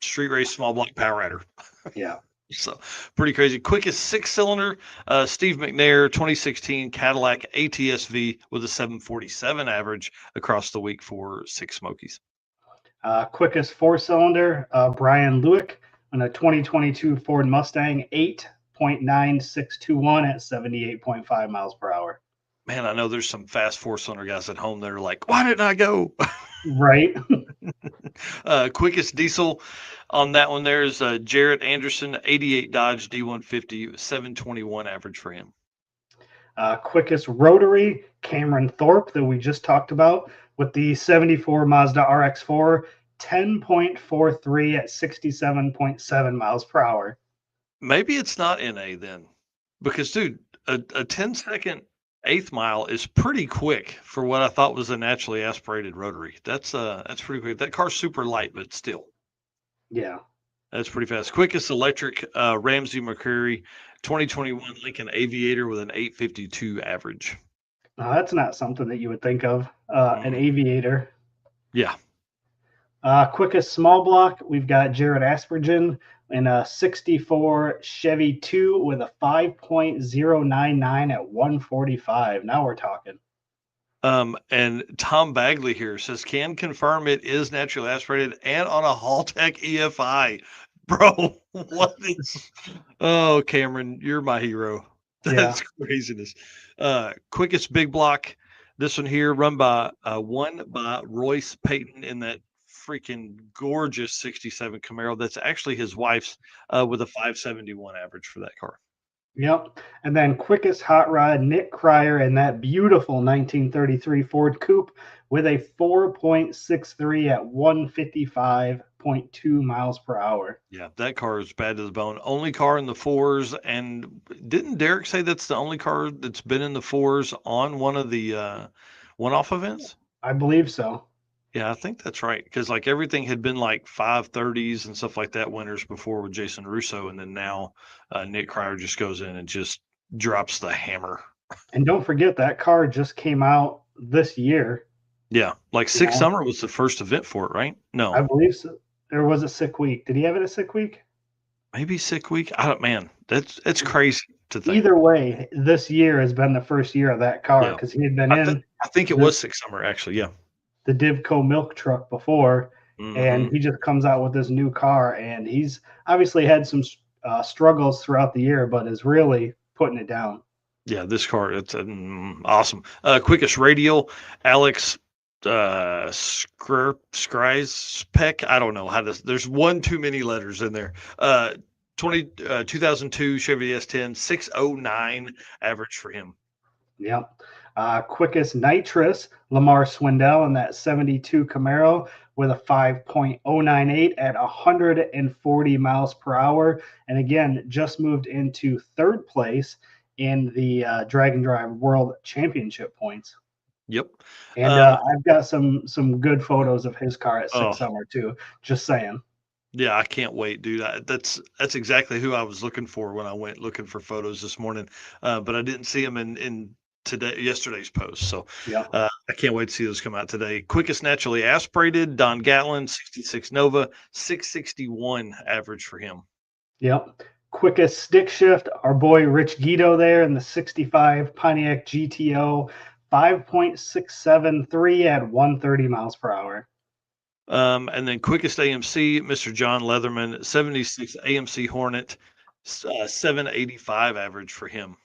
street race small block power rider. Yeah. So pretty crazy. Quickest 6-cylinder, Steve McNair, 2016 Cadillac ATS-V with a 747 average across the week for Six Smokies. Quickest 4-cylinder, Brian Lewick on a 2022 Ford Mustang, 8.9621 at 78.5 miles per hour. Man, I know there's some fast 4-cylinder guys at home that are like, why didn't I go? Right. Quickest diesel on that one there's Jarrett Anderson, 88 Dodge D150, 721 average for him. Quickest rotary, Cameron Thorpe, that we just talked about, with the 74 Mazda RX-4, 10.43 at 67.7 miles per hour. Maybe it's not NA then, because dude, a 10-second 8th mile is pretty quick for what I thought was a naturally aspirated rotary. That's pretty quick. That car's super light, but still. Yeah. That's pretty fast. Quickest electric, Ramsey McCreary, 2021 Lincoln Aviator with an 852 average. That's not something that you would think of. An aviator. Yeah. Quickest small block, we've got Jared Aspergen in a 64 Chevy 2 with a 5.099 at 145. Now we're talking. And Tom Bagley here says, can confirm it is naturally aspirated and on a Haltech EFI. Bro, what is oh Cameron, you're my hero. That's craziness. Quickest big block. This one here won by Royce Payton in that freaking gorgeous 67 Camaro. That's actually his wife's with a 571 average for that car. Yep. And then quickest hot rod, Nick Cryer in that beautiful 1933 Ford Coupe with a 4.63 at 155.2 miles per hour. Yeah, that car is bad to the bone. Only car in the fours. And didn't Derek say that's the only car that's been in the fours on one of the one-off events? I believe so. Yeah, I think that's right. Because like everything had been like 530s and stuff like that winners before with Jason Russo. And then now Nick Cryer just goes in and just drops the hammer. And don't forget that car just came out this year. Yeah, like Six Summer was the first event for it, right? No, I believe so. There was a sick week. Did he have it a sick week? Maybe sick week. I don't. Man, it's crazy to think. Either way, this year has been the first year of that car because he had been I think it was Six Summer actually. Yeah, the Divco milk truck before, and he just comes out with this new car, and he's obviously had some struggles throughout the year, but is really putting it down. Yeah, this car, it's awesome. Quickest radial, Alex Skryzpek. I don't know how this. There's one too many letters in there. 2002 Chevy S10, 609 average for him. Yep. Quickest nitrous, Lamar Swindell in that 72 Camaro with a 5.098 at 140 miles per hour. And again, just moved into third place in the Drag and Drive World Championship points. Yep. And I've got some good photos of his car at Six Summer too. Just saying. Yeah, I can't wait, dude. That's exactly who I was looking for when I went looking for photos this morning. But I didn't see them in yesterday's post. So I can't wait to see those come out today. Quickest naturally aspirated, Don Gatlin, 66 Nova, 661 average for him. Yep. Quickest stick shift, our boy Rich Guido there in the 65 Pontiac GTO, 5.673 at 130 miles per hour. And then quickest AMC, Mr. John Leatherman, 76 AMC Hornet, 785 average for him.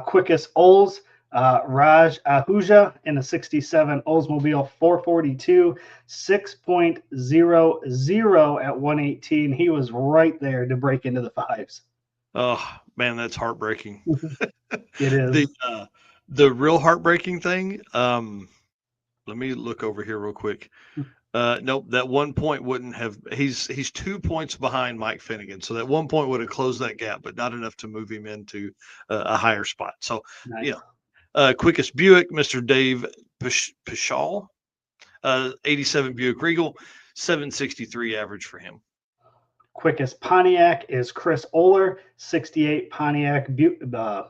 Quickest Olds, Raj Ahuja in a 67 Oldsmobile 442, 6.00 at 118. He was right there to break into the fives. Oh man, that's heartbreaking. It is. The real heartbreaking thing. Let me look over here real quick. Nope, that 1 point wouldn't have. He's 2 points behind Mike Finnegan, so that 1 point would have closed that gap, but not enough to move him into a higher spot. So, nice. Quickest Buick, Mr. Dave Pichal, 87 Buick Regal, 763 average for him. Quickest Pontiac is Chris Oler, 68 Pontiac Beaumont,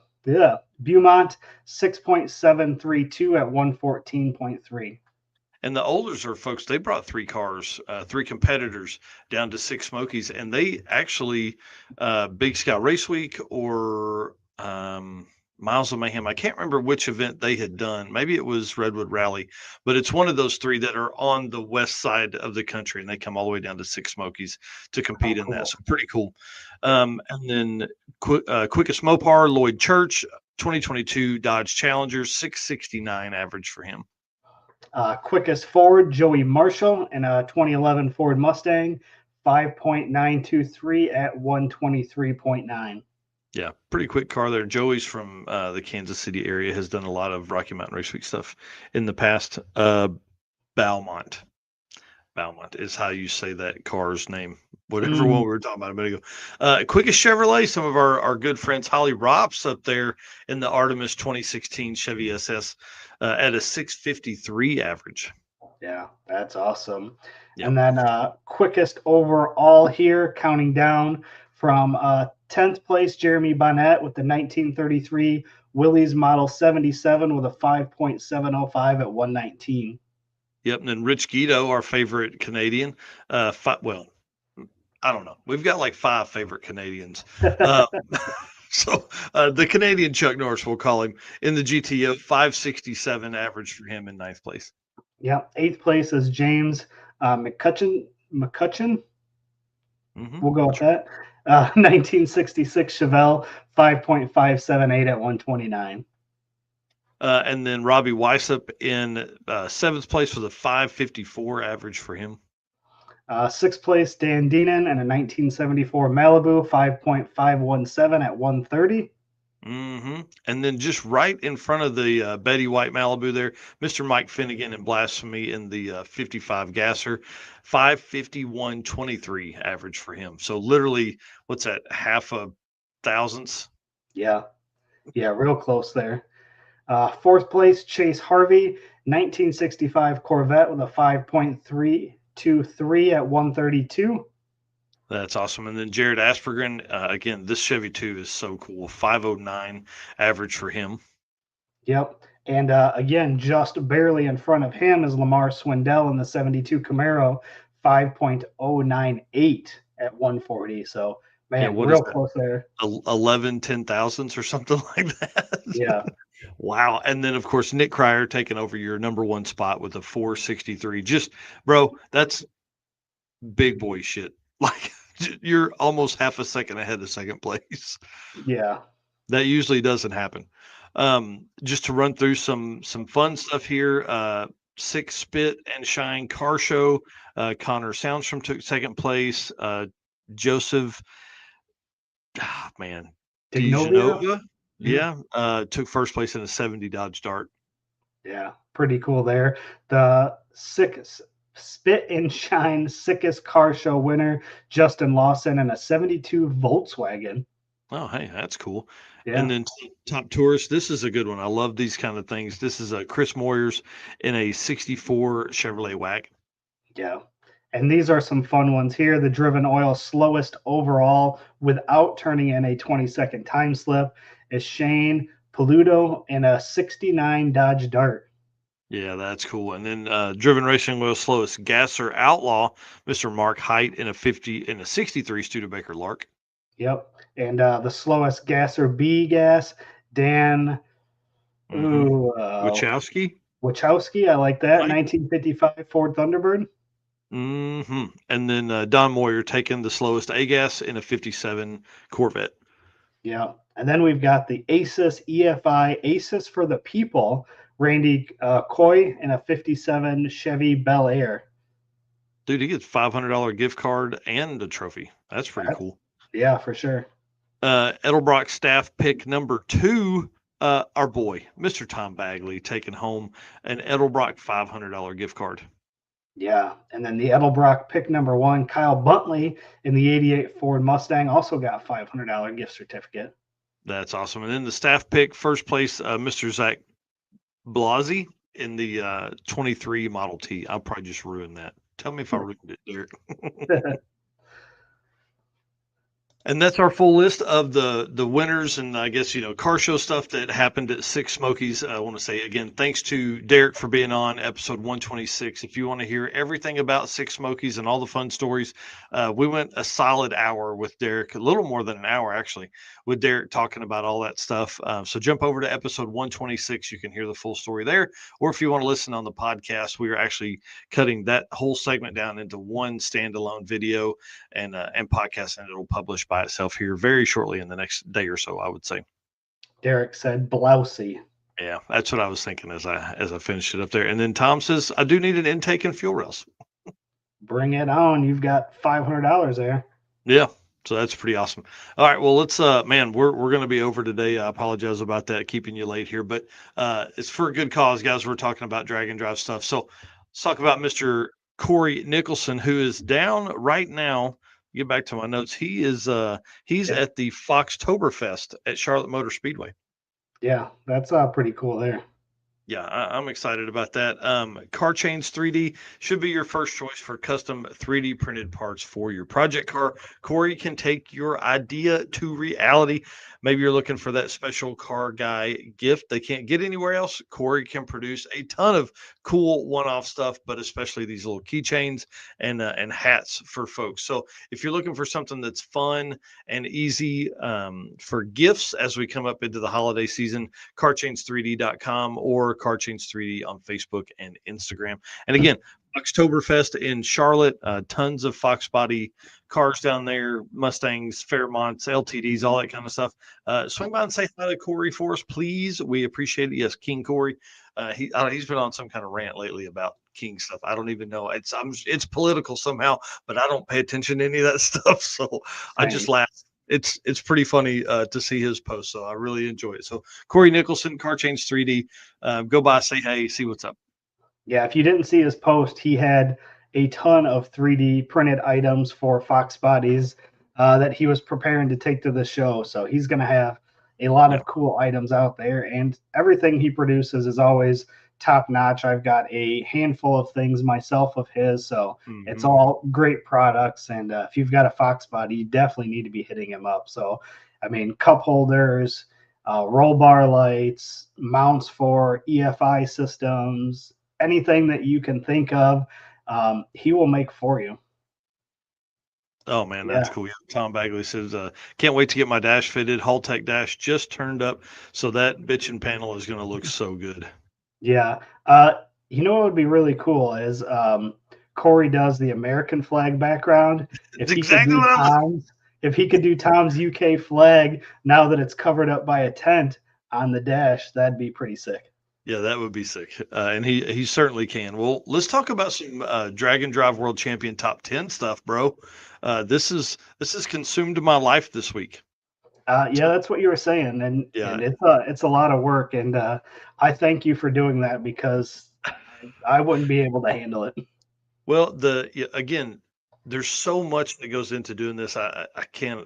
6.732 at 114.3. And the Olders are folks, they brought 3 cars, 3 competitors down to Six Smokies, and they actually, Big Sky Race Week or Miles of Mayhem, I can't remember which event they had done. Maybe it was Redwood Rally, but it's one of those 3 that are on the west side of the country, and they come all the way down to Six Smokies to compete in that. So pretty cool. And then quickest Mopar, Lloyd Church, 2022 Dodge Challenger, 669 average for him. Quickest Ford, Joey Marshall in a 2011 Ford Mustang, 5.923 at 123.9. Yeah, pretty quick car there. Joey's from the Kansas City area, has done a lot of Rocky Mountain Race Week stuff in the past. Balmont is how you say that car's name. Whatever one we were talking about a minute ago. Quickest Chevrolet, some of our good friends, Holly Rops up there in the Artemis 2016 Chevy SS at a 653 average. Yeah, that's awesome. Yep. And then quickest overall here, counting down From 10th place, Jeremy Bonnet with the 1933 Willys Model 77 with a 5.705 at 119. Yep. And then Rich Guido, our favorite Canadian. Well, I don't know. We've got like 5 favorite Canadians. So the Canadian Chuck Norris, we'll call him, in the GTO, 567 average for him in 9th place. Yeah. 8th place is James McCutcheon. We'll go with that. 1966 Chevelle, 5.578 at 129. And then Robbie Weissop in 7th place with a 554 average for him. 6th place, Dan Deenan in a 1974 Malibu, 5.517 at 130. Mm-hmm. And then just right in front of the Betty White Malibu there, Mr. Mike Finnegan in Blasphemy in the 55 Gasser, 551.23 average for him. So literally, what's that, half a thousandths? Yeah, real close there. 4th place, Chase Harvey, 1965 Corvette with a 5.323 at 132. That's awesome. And then Jared Aspergren, again, this Chevy 2 is so cool. 509 average for him. Yep. And again, just barely in front of him is Lamar Swindell in the 72 Camaro, 5.098 at 140. So, man, real close there. 11 10,000ths or something like that. Yeah. Wow. And then, of course, Nick Cryer taking over your number 1 spot with a 463. Just, bro, that's big boy shit. Like, you're almost half a second ahead of 2nd place. Yeah. That usually doesn't happen. Just to run through some fun stuff here. 6 Spit and Shine Car Show. Connor Soundstrom took 2nd place. Joseph, DeGenova, yeah, took 1st place in a 70 Dodge Dart. Yeah, pretty cool there. The Spit and Shine Sickest Car Show winner, Justin Lawson, in a 72 Volkswagen. Oh, hey, that's cool. Yeah. And then Top Tourist, this is a good one. I love these kind of things. This is Chris Moyers in a 64 Chevrolet Wagon. Yeah. And these are some fun ones here. The Driven Oil slowest overall without turning in a 20-second time slip is Shane Peludo in a 69 Dodge Dart. Yeah, that's cool. And then Driven Racing Oil slowest gasser outlaw, Mr. Mark Height in a 63 Studebaker Lark. Yep. And the slowest gasser B gas, Dan Wachowski. I like that. 1955 Ford Thunderbird. Mm-hmm. And then Don Moyer taking the slowest A-gas in a 57 Corvette. Yeah. And then we've got the ACES EFI ACES for the People, Randy Coy in a 57 Chevy Bel Air. Dude, he gets $500 gift card and a trophy. That's pretty cool. Yeah, for sure. Edelbrock staff pick number 2, our boy, Mr. Tom Bagley, taking home an Edelbrock $500 gift card. Yeah, and then the Edelbrock pick number 1, Kyle Buntley in the 88 Ford Mustang, also got $500 gift certificate. That's awesome. And then the staff pick, 1st place, Mr. Zach Blasi in the 23 Model T. I'll probably just ruin that. Tell me if I ruined it, Derek. And that's our full list of the winners and I guess, car show stuff that happened at Six Smokies. I want to say again, thanks to Derek for being on episode 126. If you want to hear everything about Six Smokies and all the fun stories, we went a solid hour with Derek, a little more than an hour actually, with Derek talking about all that stuff. So jump over to episode 126. You can hear the full story there. Or if you want to listen on the podcast, we are actually cutting that whole segment down into one standalone video and podcast, and it'll publish by itself here very shortly in the next day or so, I would say. Derek said blousy. Yeah, that's what I was thinking as I finished it up there. And then Tom says, I do need an intake and fuel rails. Bring it on. You've got $500 there. Yeah. So that's pretty awesome. All right. Well, let's, man, we're going to be over today. I apologize about that, keeping you late here, but it's for a good cause, guys. We're talking about drag and drive stuff. So let's talk about Mr. Corey Nicholson, who is down right now. Get back to my notes. He is he's at the Foxtoberfest at Charlotte Motor Speedway. Yeah, that's pretty cool there. Yeah, I'm excited about that. Car Chains 3D should be your first choice for custom 3D printed parts for your project car. Corey can take your idea to reality. Maybe you're looking for that special car guy gift they can't get anywhere else. Corey can produce a ton of cool one-off stuff, but especially these little keychains and hats for folks. So if you're looking for something that's fun and easy for gifts as we come up into the holiday season, carchains3d.com or carchains3d on Facebook and Instagram. And again, Oktoberfest in Charlotte, tons of Fox Body cars down there, Mustangs, Fairmonts, LTDs, all that kind of stuff. Swing by and say hi to Corey for us, please. We appreciate it. Yes, King Corey. He's been on some kind of rant lately about King stuff. I don't even know. It's political somehow, but I don't pay attention to any of that stuff. So I just laugh. It's pretty funny to see his post, so I really enjoy it. So Corey Nicholson, Car Change 3D, go by, say hey, see what's up. Yeah, if you didn't see his post, he had a ton of 3D printed items for Fox Bodies that he was preparing to take to the show. So he's going to have a lot of cool items out there, and everything he produces is always top notch. I've got a handful of things myself of his, so it's all great products. And if you've got a Fox Body, you definitely need to be hitting him up. So, I mean, cup holders, roll bar lights, mounts for EFI systems, anything that you can think of, he will make for you. Oh man, that's cool. Yeah, Tom Bagley says, can't wait to get my dash fitted. Haltech dash just turned up, so that bitchin' panel is going to look so good. Yeah. You know what would be really cool is Corey does the American flag background. If he could do Tom's UK flag now that it's covered up by a tent on the dash, that'd be pretty sick. Yeah, that would be sick. And he certainly can. Well, let's talk about some Drag and Drive World Champion top 10 stuff, bro. This has consumed my life this week. Yeah, that's what you were saying, and it's a lot of work, and I thank you for doing that because I wouldn't be able to handle it. Well, again, there's so much that goes into doing this. I can't.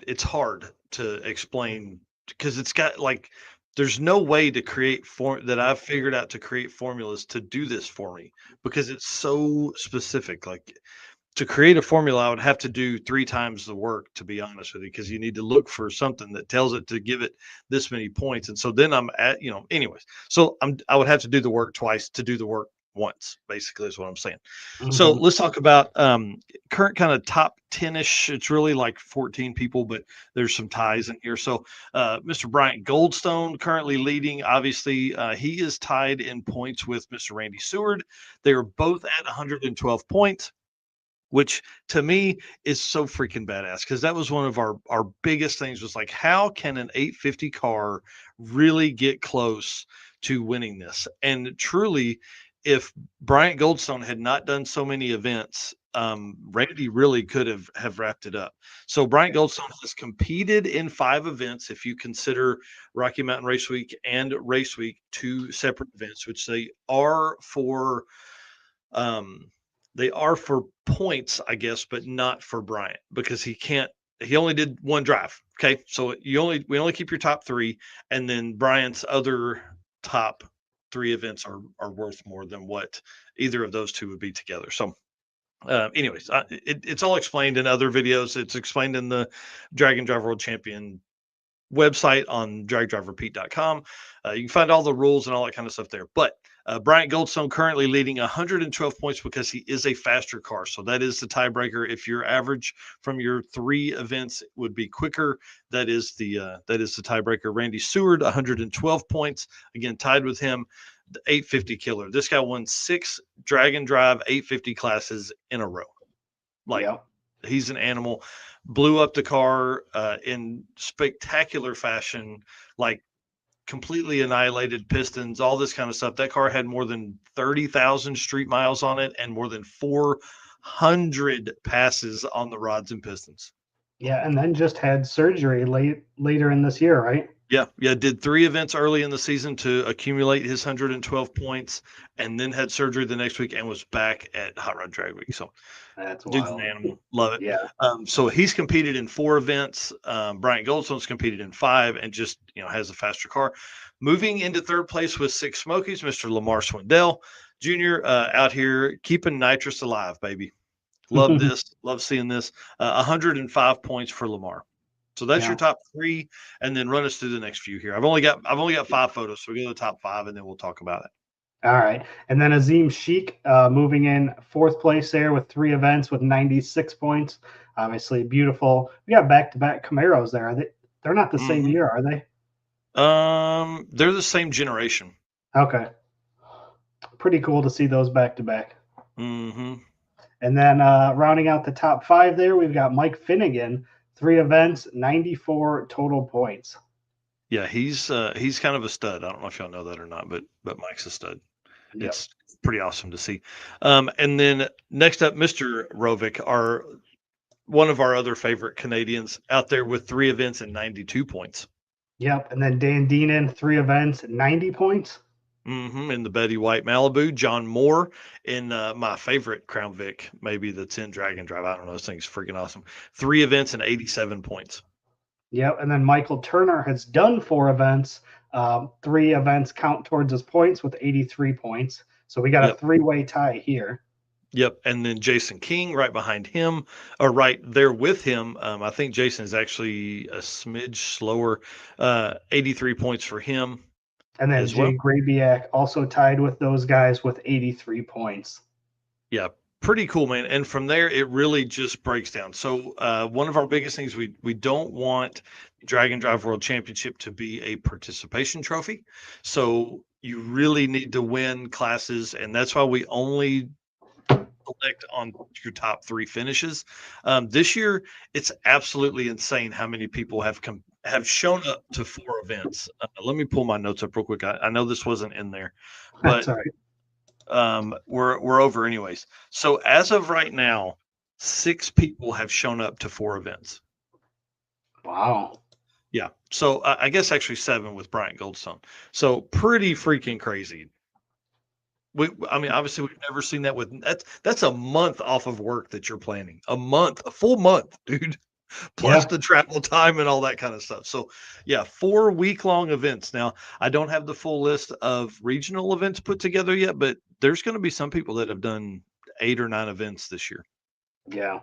It's hard to explain because it's got like there's no way to create that I've figured out to create formulas to do this for me because it's so specific. Like to create a formula, I would have to do 3 times the work, to be honest with you, because you need to look for something that tells it to give it this many points. And so then I'm at, anyways, so I would have to do the work twice to do the work once, basically is what I'm saying. So let's talk about current kind of top 10-ish. It's really like 14 people, but there's some ties in here. So Mr. Bryant Goldstone currently leading. Obviously, he is tied in points with Mr. Randy Seward. They are both at 112 points, which to me is so freaking badass because that was one of our biggest things was like, how can an 850 car really get close to winning this? And truly, if Bryant Goldstone had not done so many events, Randy really could have wrapped it up. So Bryant Goldstone has competed in 5 events, if you consider Rocky Mountain Race Week and Race Week 2 separate events, which they are for points, I guess, but not for Bryant because he only did 1 drive. Okay. So we only keep your top 3, and then Bryant's other top 3 events are worth more than what either of those 2 would be together. So anyways, it's all explained in other videos. It's explained in the Drag and Drive World Champion website on dragdriverepeat.com. You can find all the rules and all that kind of stuff there. But Bryant Goldstone currently leading 112 points because he is a faster car. So that is the tiebreaker. If your average from your 3 events would be quicker, that is the tiebreaker. Randy Seward, 112 points, again tied with him. The 850 killer. This guy won 6 Drag and Drive 850 classes in a row. He's an animal. Blew up the car in spectacular fashion, like completely annihilated pistons, all this kind of stuff. That car had more than 30,000 street miles on it and more than 400 passes on the rods and pistons. Yeah, and then just had surgery later in this year, right? Yeah, did 3 events early in the season to accumulate his 112 points, and then had surgery the next week and was back at Hot Rod Drag Week. So That's dude's an wild. animal. Love it. Yeah. So he's competed in 4 events. Bryant Goldstone's competed in 5 and just, has a faster car. Moving into third place with Six Smokies, Mr. Lamar Swindell Jr. Out here keeping nitrous alive, baby. Love this. Love seeing this. 105 points for Lamar. So that's your Yeah. top 3, and then run us through the next few here. I've only got 5 photos, so we go to the top 5, and then we'll talk about it. All right. And then Azim Sheik moving in 4th place there with 3 events with 96 points. Obviously beautiful. We got back-to-back Camaros there. They're not the same year, are they? They're the same generation. Okay. Pretty cool to see those back-to-back. Mm-hmm. And then rounding out the top 5 there, we've got Mike Finnegan, 3 events, 94 total points. Yeah, he's kind of a stud. I don't know if y'all know that or not, but Mike's a stud. Yep. It's pretty awesome to see. And then next up, Mr. Rovic, one of our other favorite Canadians, out there with 3 events and 92 points. Yep. And then Dan Deenan, 3 events, 90 points. In the Betty White Malibu. John Moore in my favorite Crown Vic, maybe that's in Dragon Drive. I don't know. This thing's freaking awesome. 3 events and 87 points. Yep. And then Michael Turner has done 4 events. 3 events count towards his points with 83 points. So we got a 3-way tie here. Yep. And then Jason King right behind him, or right there with him. I think Jason is actually a smidge slower. 83 points for him. And then Jay Grabiak also tied with those guys with 83 points. Yeah. Pretty cool, man. And from there, it really just breaks down. So one of our biggest things, we don't want Dragon Drive World Championship to be a participation trophy. So you really need to win classes, and that's why we only select on your top 3 finishes. This year, it's absolutely insane how many people have shown up to 4 events. Let me pull my notes up real quick. I know this wasn't in there, but we're over anyways. So as of right now, 6 people have shown up to 4 events. Wow. Yeah. So I guess actually 7 with Bryant Goldstone. So pretty freaking crazy. Obviously we've never seen that with that's a month off of work that you're planning. A full month, dude. Plus the travel time and all that kind of stuff. So yeah, 4 week-long events. Now, I don't have the full list of regional events put together yet, but there's going to be some people that have done 8 or 9 events this year. Yeah.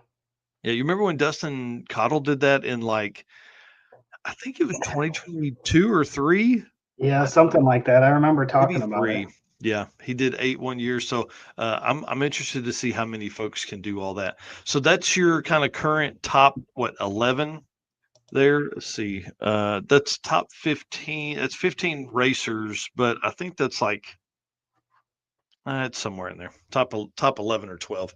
Yeah. You remember when Dustin Cottle did that in I think it was 2022 or 3? Yeah, something like that. I remember talking about it. Yeah, he did 8 one year. So I'm interested to see how many folks can do all that. So that's your kind of current top 11 there. Let's see. That's top 15. That's 15 racers, but I think that's it's somewhere in there. Top 11 or 12.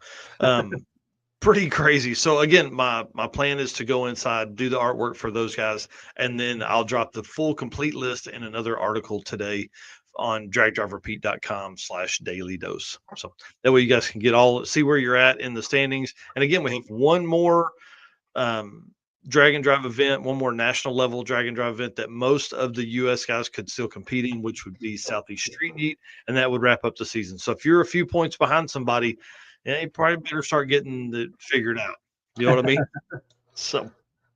Pretty crazy. So again, my plan is to go inside, do the artwork for those guys, and then I'll drop the full complete list in another article today on dragdriverpete.com/daily dose. So that way you guys can see where you're at in the standings. And again, we have one more drag and drive event, one more national level drag and drive event that most of the US guys could still compete in, which would be Southeast Street Heat. And that would wrap up the season. So if you're a few points behind somebody, you probably better start getting it figured out. You know what I mean? So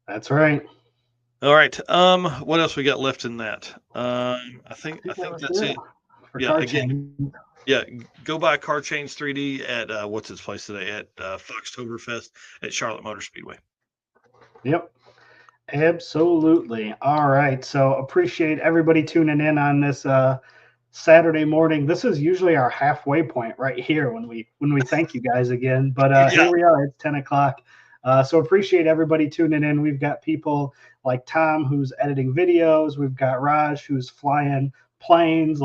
that's right. All right. What else we got left in that? I think that's it. Yeah. Go buy Car Chains 3D at what's its place today at Foxtoberfest at Charlotte Motor Speedway. Yep. Absolutely. All right. So appreciate everybody tuning in on this Saturday morning. This is usually our halfway point right here when we thank you guys again. But here we are. It's 10 o'clock. So appreciate everybody tuning in. We've got people like Tom who's editing videos. We've got Raj who's flying planes.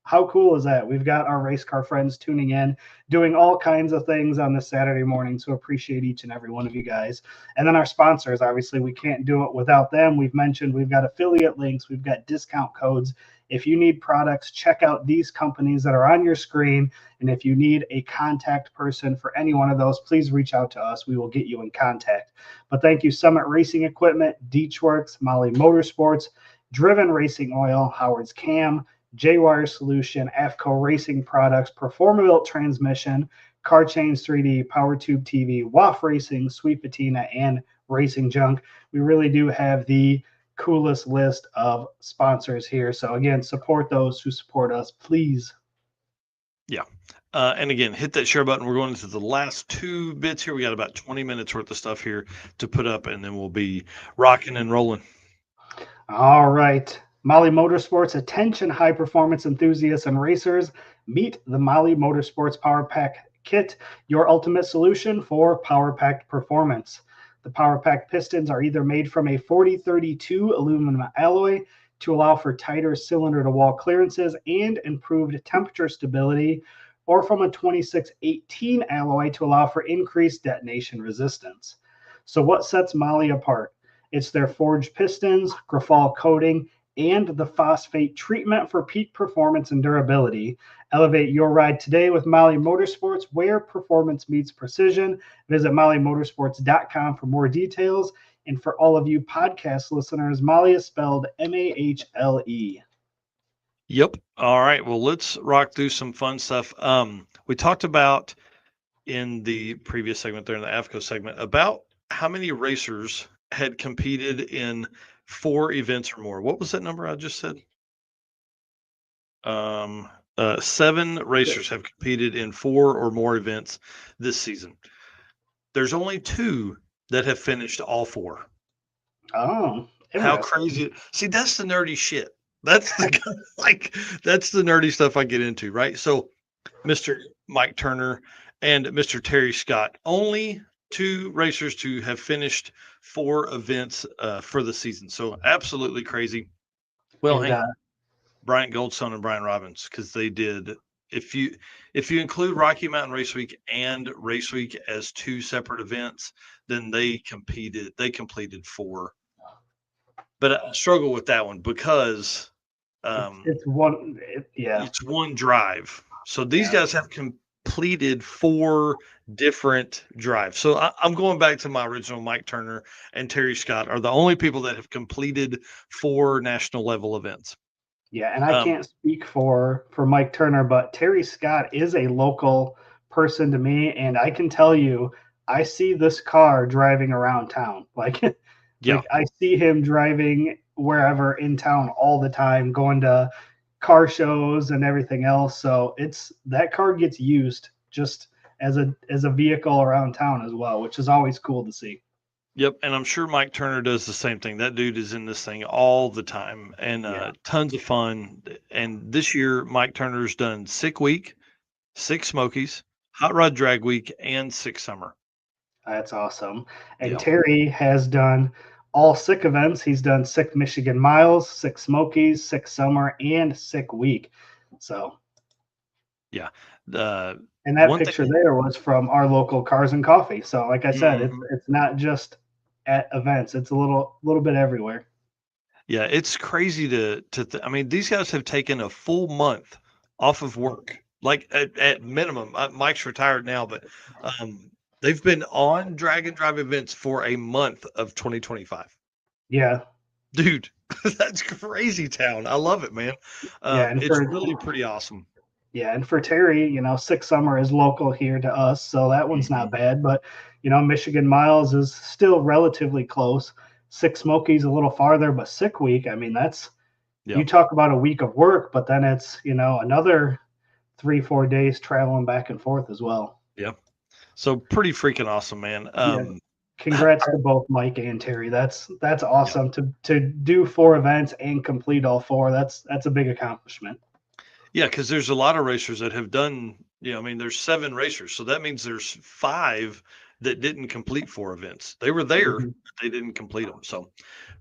How cool is that? We've got our race car friends tuning in, doing all kinds of things on this Saturday morning. So appreciate each and every one of you guys. And then our sponsors, obviously, we can't do it without them. We've mentioned we've got affiliate links. We've got discount codes. If you need products, check out these companies that are on your screen. And if you need a contact person for any one of those, please reach out to us. We will get you in contact. But thank you, Summit Racing Equipment, Deechworks, Molly Motorsports, Driven Racing Oil, Howard's Cam, J-Wire Solution, AFCO Racing Products, Performaville Transmission, Car Chains 3D, PowerTube TV, WAF Racing, Sweet Patina, and Racing Junk. We really do have the coolest list of sponsors here. So again, support those who support us, please. Yeah. And again, hit that share button. We're going into the last 2 bits here. We got about 20 minutes worth of stuff here to put up, and then we'll be rocking and rolling. All right. Molly Motorsports, attention high performance enthusiasts and racers. Meet the Molly Motorsports Power Pack Kit, your ultimate solution for power packed performance. The power pack pistons are either made from a 4032 aluminum alloy to allow for tighter cylinder to wall clearances and improved temperature stability, or from a 2618 alloy to allow for increased detonation resistance. So, what sets Molly apart? It's their forged pistons, Grafal coating, and the phosphate treatment for peak performance and durability. Elevate your ride today with Molly Motorsports, where performance meets precision. Visit mollymotorsports.com for more details. And for all of you podcast listeners, Molly is spelled Mahle. Yep. All right. Well, let's rock through some fun stuff. We talked about in the previous segment there in the AFCO segment about how many racers had competed in 4 events or more. What was that number I just said? 7 racers have competed in 4 or more events this season. There's only 2 that have finished all 4. Oh, How interesting. crazy. See, that's the nerdy shit. That's that's the nerdy stuff I get into, right? So Mr. Mike Turner and Mr. Terry Scott, only 2 racers to have finished 4 events for the season. So absolutely crazy. Well, And hang on. Bryant Goldstone and Brian Robbins, because they did. If you include Rocky Mountain Race Week and Race Week as 2 separate events, then they completed 4. But I struggle with that one because it's one, it's one drive. So these Yeah. guys have completed 4 different drives. So I'm going back to my original. Mike Turner and Terry Scott are the only people that have completed 4 national level events. Yeah, and I can't speak for Mike Turner, but Terry Scott is a local person to me, and I can tell you, I see this car driving around town. Like, Yeah. like I see him driving wherever in town all the time, going to car shows and everything else. So it's that car gets used just as a vehicle around town as well, which is always cool to see. Yep, and I'm sure Mike Turner does the same thing. That dude is in this thing all the time, and Yeah. tons of fun. And this year, Mike Turner's done Sick Week, 6 Smokies, Hot Rod Drag Week, and 6 Summer. That's awesome. And Yeah. Terry has done all Sick events. He's done Sick Michigan Miles, Sick Smokies, Sick Summer, and Sick Week. So, Yeah. and that One picture thing, there was from our local Cars and Coffee. So, like I said, Mhm. it's not just at events. It's a little bit everywhere. Yeah, it's crazy I mean, these guys have taken a full month off of work, like at minimum. Mike's retired now, but they've been on Drag and Drive events for a month of 2025. Yeah. Dude, that's crazy town. I love it, man. Yeah, and It's really pretty awesome. for Terry, Sick Summer is local here to us, so that one's not Mhm. bad. But Michigan Miles is still relatively close. Sick Smokies a little farther, but Sick Week, I mean, that's Yeah. you talk about a week of work, but then it's another 3-4 days traveling back and forth as well. Yeah. So pretty freaking awesome, man. Yeah. Congrats to both Mike and Terry. That's awesome to do 4 events and complete all 4. That's a big accomplishment. Yeah, because there's a lot of racers that have done, I mean, there's 7 racers. So that means there's 5 that didn't complete 4 events. They were there, Mhm. but they didn't complete them. So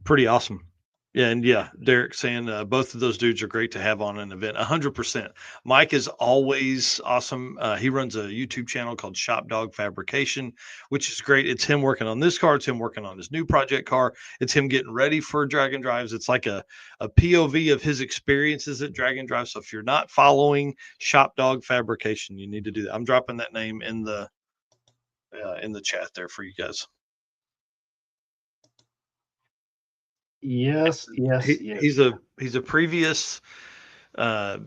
pretty awesome. Yeah, and yeah, Derek saying both of those dudes are great to have on an event. 100%. Mike is always awesome. He runs a YouTube channel called Shop Dog Fabrication, which is great. It's him working on this car. It's him working on his new project car. It's him getting ready for Drag and Drives. It's like a POV of his experiences at Drag and Drive. So if you're not following Shop Dog Fabrication, you need to do that. I'm dropping that name in the chat there for you guys. Yes, yes, yes. He's a previous what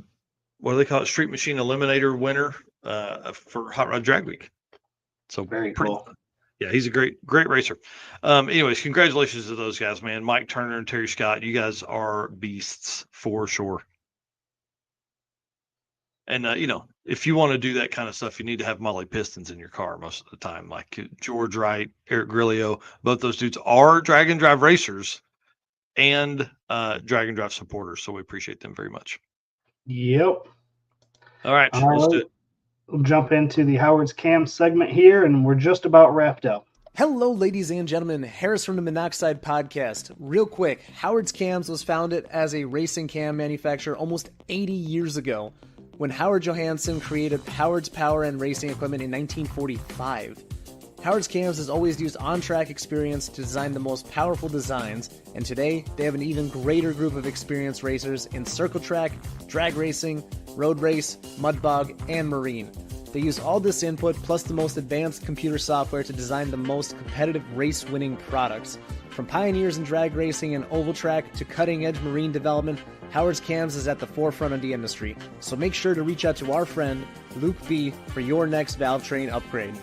do they call it? Street Machine Eliminator winner for Hot Rod Drag Week. So Very pretty cool. yeah, he's a great racer. Anyways, congratulations to those guys, man. Mike Turner and Terry Scott, you guys are beasts for sure. And if you want to do that kind of stuff, you need to have Molly Pistons in your car most of the time. Like George Wright, Eric Grillo, both those dudes are Drag and Drive racers and Drag and Drive supporters. So we appreciate them very much. Yep. All right, All let's right. do it. We'll jump into the Howard's Cam segment here, and we're just about wrapped up. Hello, ladies and gentlemen. Harris from the Monoxide Podcast. Real quick, Howard's Cams was founded as a racing cam manufacturer almost 80 years ago when Howard Johansson created Howard's Power and Racing Equipment in 1945. Howard's Cams has always used on-track experience to design the most powerful designs, and today they have an even greater group of experienced racers in circle track, drag racing, road race, mud bog, and marine. They use all this input plus the most advanced computer software to design the most competitive race-winning products. From pioneers in drag racing and oval track to cutting-edge marine development, Howard's Cams is at the forefront of the industry. So make sure to reach out to our friend Luke B for your next valve train upgrade.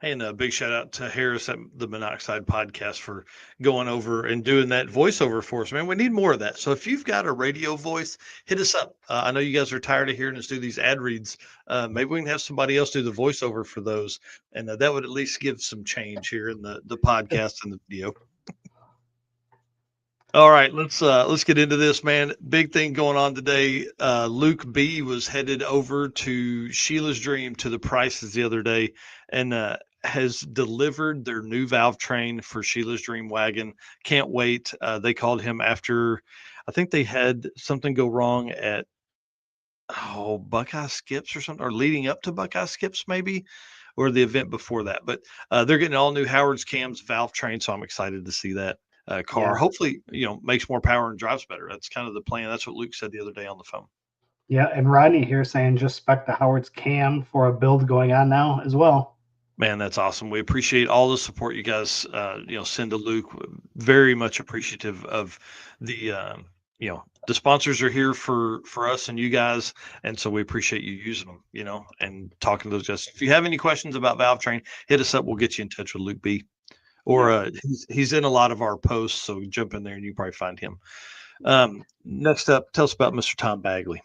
And a big shout out to Harris at the Monoxide Podcast for going over and doing that voiceover for us, man. We need more of that. So if you've got a radio voice, hit us up. I know you guys are tired of hearing us do these ad reads. Maybe we can have somebody else do the voiceover for those. And that would at least give some change here in the podcast and the video. All right, let's get into this, man. Big thing going on today. Luke B was headed over to Sheila's Dream to the Prices the other day, and has delivered their new valve train for Sheila's Dream wagon. Can't wait. They called him after, I think they had something go wrong at Buckeye Skips or something, or leading up to Buckeye Skips maybe, or the event before that. But they're getting all new Howard's Cams valve train, so I'm excited to see that car. Yeah. Hopefully, makes more power and drives better. That's kind of the plan. That's what Luke said the other day on the phone. Yeah, and Rodney here saying just spec the Howard's Cam for a build going on now as well. Man, that's awesome. We appreciate all the support you guys, send to Luke. Very much appreciative of the, the sponsors are here for us and you guys, and so we appreciate you using them, and talking to those guys. If you have any questions about Valve Train, hit us up. We'll get you in touch with Luke B. Or he's in a lot of our posts, so jump in there and you probably find him. Next up, tell us about Mr. Tom Bagley.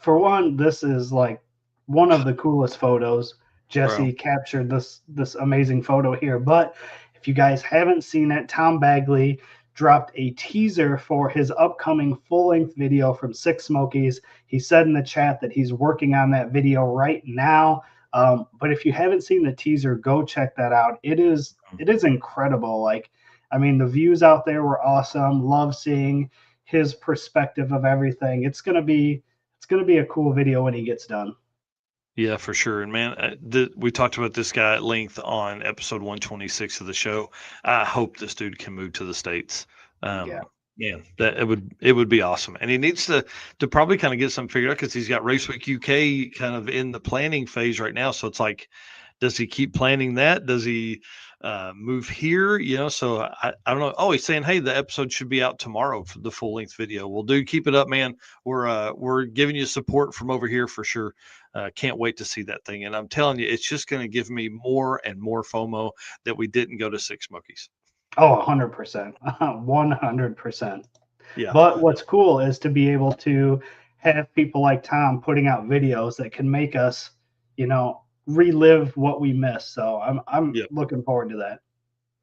For one, this is like one of the coolest photos. Jesse captured this amazing photo here. But if you guys haven't seen it, Tom Bagley dropped a teaser for his upcoming full-length video from Six Smokies. He said in the chat that he's working on that video right now. But if you haven't seen the teaser, go check that out. It is incredible. Like, I mean, the views out there were awesome. Love seeing his perspective of everything. It's gonna be a cool video when he gets done. Yeah, for sure. And man, we talked about this guy at length on episode 126 of the show. I hope this dude can move to the States. Man, that it would be awesome. And he needs to probably kind of get something figured out, because he's got Race Week UK kind of in the planning phase right now. So it's like, does he keep planning that? Does he move here? So I don't know. Oh, he's saying, hey, the episode should be out tomorrow for the full length video. Well, dude, keep it up, man. We're giving you support from over here for sure. Can't wait to see that thing. And I'm telling you, it's just going to give me more and more FOMO that we didn't go to Six Smokies. Oh, 100%. 100%. Yeah. But what's cool is to be able to have people like Tom putting out videos that can make us, relive what we missed. So I'm looking forward to that.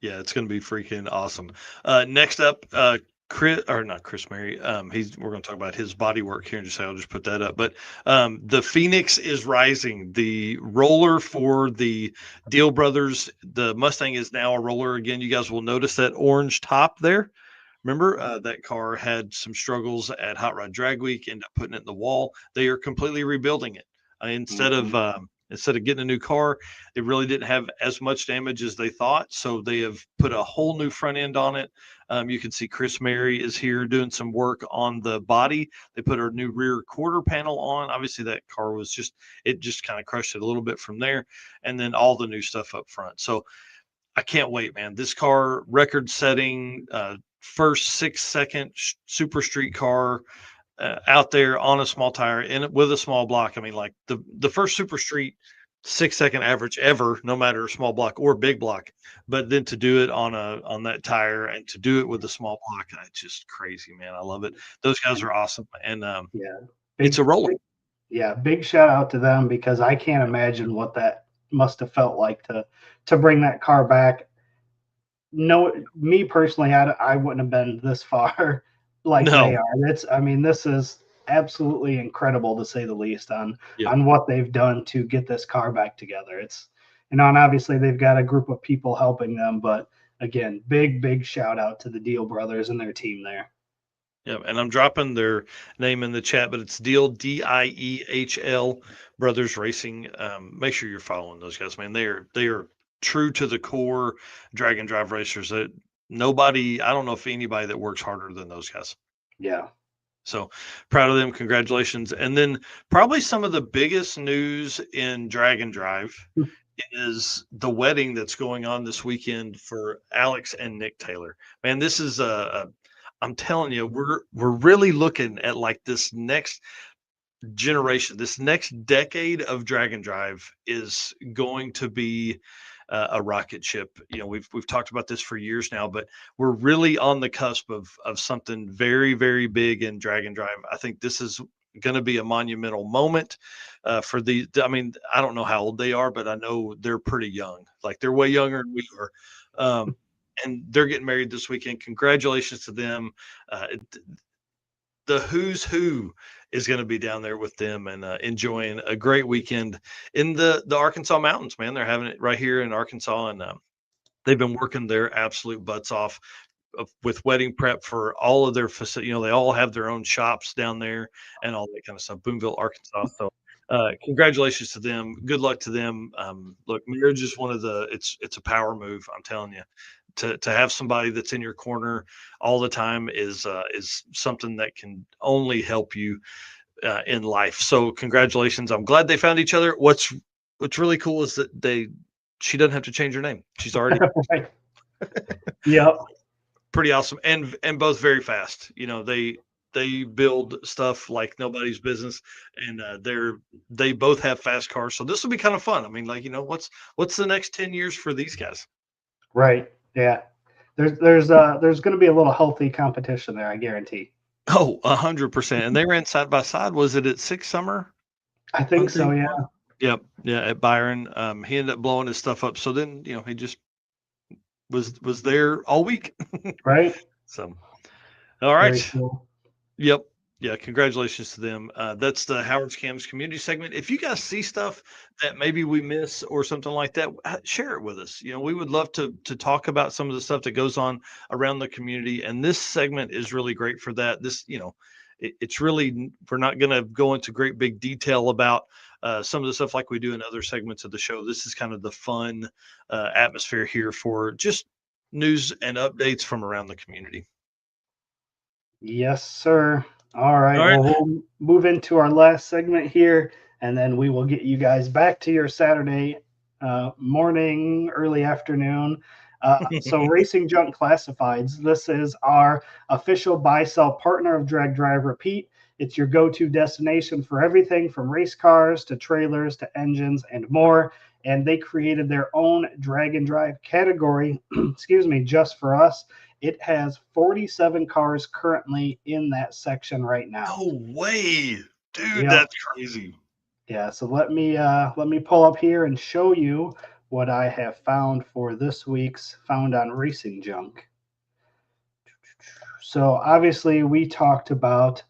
Yeah, it's going to be freaking awesome. Next up, Chris Mary. We're going to talk about his body work here in just a second. I'll just put that up. But the Phoenix is rising. The roller for the Deal Brothers, the Mustang is now a roller again. You guys will notice that orange top there. Remember, that car had some struggles at Hot Rod Drag Week, ended up putting it in the wall. They are completely rebuilding it. Instead of getting a new car, it really didn't have as much damage as they thought. So they have put a whole new front end on it. You can see Chris Mary is here doing some work on the body. They put a new rear quarter panel on. Obviously, that car it just kind of crushed it a little bit from there. And then all the new stuff up front. So I can't wait, man. This car, record setting, first 6 second super street car out there on a small tire and with a small block. I mean, like the first super street 6 second average ever, no matter small block or big block. But then to do it on that tire and to do it with a small block, it's just crazy, man. I love it. Those guys are awesome, and Yeah. it's a roller. Yeah, big shout out to them because I can't imagine what that must have felt like to bring that car back. No, me personally, I wouldn't have been this far like No. they are. I mean, this is absolutely incredible to say the least on Yeah. what they've done to get this car back together. It's and obviously they've got a group of people helping them, but again, big shout out to the Deal brothers and their team there. Yeah, and I'm dropping their name in the chat, but it's Deal DIEHL Brothers Racing. Make sure you're following those guys, man. They are true to the core drag and drive racers. That nobody, I don't know if anybody that works harder than those guys. Yeah. So proud of them. Congratulations. And then probably some of the biggest news in drag and drive is the wedding that's going on this weekend for Alex and Nick Taylor. Man, this is I'm telling you, we're really looking at like this next generation, this next decade of drag and drive is going to be a rocket ship. You know, we've talked about this for years now, but we're really on the cusp of something very, very big in drag and drive. I think this is going to be a monumental moment for the. I mean, I don't know how old they are, but I know they're pretty young. Like they're way younger than we are. And they're getting married this weekend. Congratulations to them. The who's who is going to be down there with them and enjoying a great weekend in the Arkansas mountains, man. They're having it right here in Arkansas, and they've been working their absolute butts off with wedding prep for all of their facilities. You know, they all have their own shops down there and all that kind of stuff. Boonville, Arkansas. So congratulations to them. Good luck to them. Look, marriage is one of it's a power move. I'm telling you. To have somebody that's in your corner all the time is something that can only help you in life. So congratulations. I'm glad they found each other. What's really cool is that she doesn't have to change her name. She's already Right. Yep. Pretty awesome. And both very fast. You know, they build stuff like nobody's business, and they both have fast cars. So this will be kind of fun. I mean, like, you know, what's the next 10 years for these guys? Right. Yeah. There's going to be a little healthy competition there, I guarantee. Oh, 100%. And they ran side by side. Was it at Six Summer? I think so. Yeah. Yep. Yeah. At Byron. He ended up blowing his stuff up. So then, you know, he just was there all week. Right. So, all right. Very cool. Yep. Yeah, congratulations to them. That's the Howard's Cams community segment. If you guys see stuff that maybe we miss or something like that, share it with us. You know, we would love to talk about some of the stuff that goes on around the community. And this segment is really great for that. This, you know, it's really, we're not going to go into great big detail about some of the stuff like we do in other segments of the show. This is kind of the fun atmosphere here for just news and updates from around the community. Yes, sir. All right. Well, we'll move into our last segment here, and then we will get you guys back to your Saturday morning, early afternoon. So Racing Junk Classifieds, this is our official buy-sell partner of Drag Drive Repeat. It's your go-to destination for everything from race cars to trailers to engines and more. And they created their own drag and drive category, excuse me, just for us. It has 47 cars currently in that section right now. No way, dude! Yep. That's crazy. Yeah, so let me pull up here and show you what I have found for this week's Found on Racing Junk. So obviously we talked about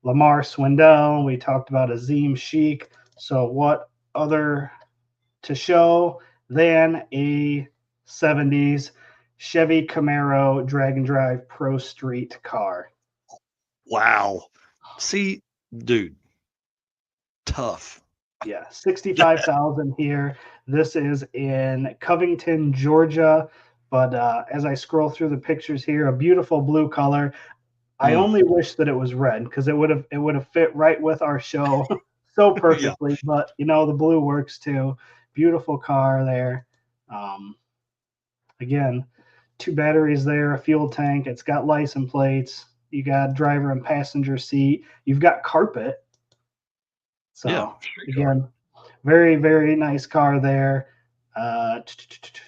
Lamar Swindell, we talked about Azim Sheik. So what other to show than a 70s Chevy Camaro Drag and Drive Pro Street car? Wow. See, dude, tough. Yeah, 65,000 here. This is in Covington, Georgia. But as I scroll through the pictures here, a beautiful blue color. I only wish that it was red because it would have fit right with our show so perfectly. Yeah. But you know, the blue works too. Beautiful car there. again, 2 batteries there, a fuel tank. It's got license plates. You got driver and passenger seat. You've got carpet. So Yeah. again, very, very nice car there.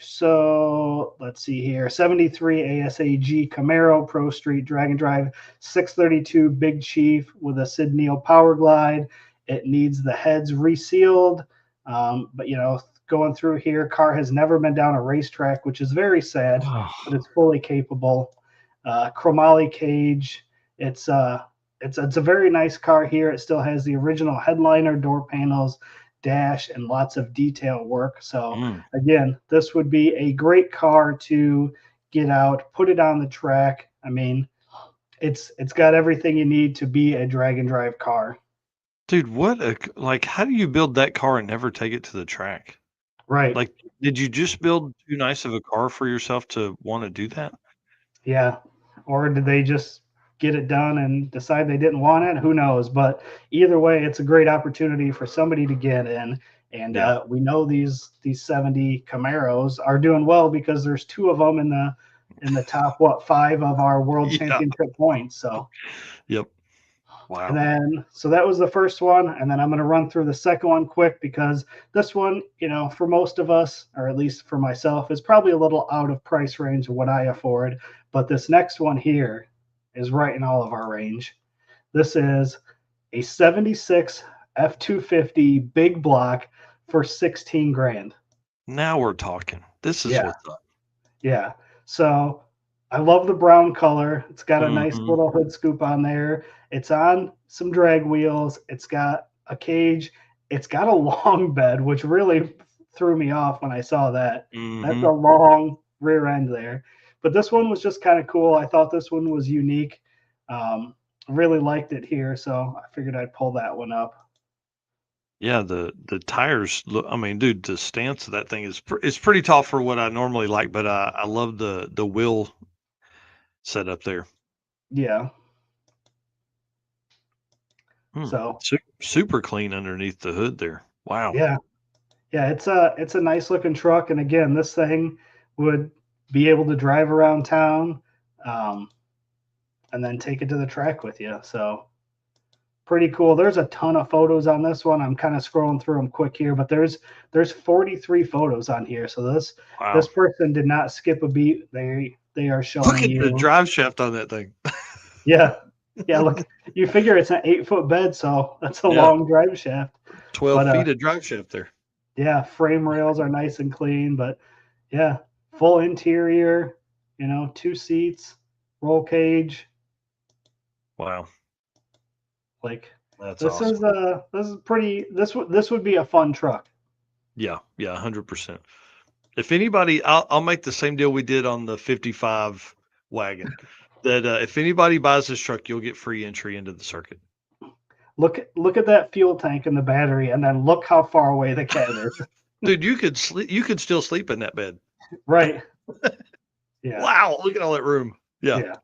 So let's see here. 73 ASAG Camaro Pro Street Drag and Drive 632 Big Chief with a Sid Neal Power Glide. It needs the heads resealed. But, you know, going through here, car has never been down a racetrack, which is very sad, but it's fully capable. Chromoly cage. It's a very nice car here. It still has the original headliner, door panels, dash, and lots of detail work. So again, this would be a great car to get out, put it on the track. I mean, it's got everything you need to be a drag and drive car. Dude, how do you build that car and never take it to the track? Right. Like, did you just build too nice of a car for yourself to want to do that? Yeah. Or did they just get it done and decide they didn't want it? Who knows? But either way, it's a great opportunity for somebody to get in. And we know these 70 Camaros are doing well because there's 2 of them in the top 5 of our world championship points. So yep. Wow. And then so that was the first one, and then I'm going to run through the second one quick because this one, you know, for most of us, or at least for myself, is probably a little out of price range of what I afford. But this next one here is right in all of our range. This is a 76 F250 big block for 16 grand. Now we're talking. This is what's up. Yeah. So I love the brown color. It's got a nice little hood scoop on there. It's on some drag wheels. It's got a cage. It's got a long bed, which really threw me off when I saw that. That's a long rear end there. But this one was just kind of cool. I thought this one was unique. Really liked it here, so I figured I'd pull that one up. Yeah, the tires look. I mean, dude, the stance of that thing is it's pretty tall for what I normally like, but I love the wheel setup there. Yeah. So super clean underneath the hood there. Wow. Yeah. Yeah, it's a nice looking truck, and again, this thing would be able to drive around town, and then take it to the track with you. So pretty cool. There's a ton of photos on this one. I'm kind of scrolling through them quick here, but there's 43 photos on here. So this person did not skip a beat. They are showing Look at the drive shaft on that thing. Yeah. Yeah, look, you figure it's an 8-foot bed, so that's a long drive shaft. 12 feet of drive shaft there. Yeah, frame rails are nice and clean, but yeah, full interior, you know, 2 seats, roll cage. Wow. Like that's this awesome. This is pretty. This would be a fun truck. Yeah, 100%. If anybody, I'll make the same deal we did on the 55 wagon. That if anybody buys this truck, you'll get free entry into the circuit. Look at that fuel tank and the battery, and then look how far away the cab is. Dude, you could sleep. You could still sleep in that bed. Right. Yeah. Wow, look at all that room. Yeah.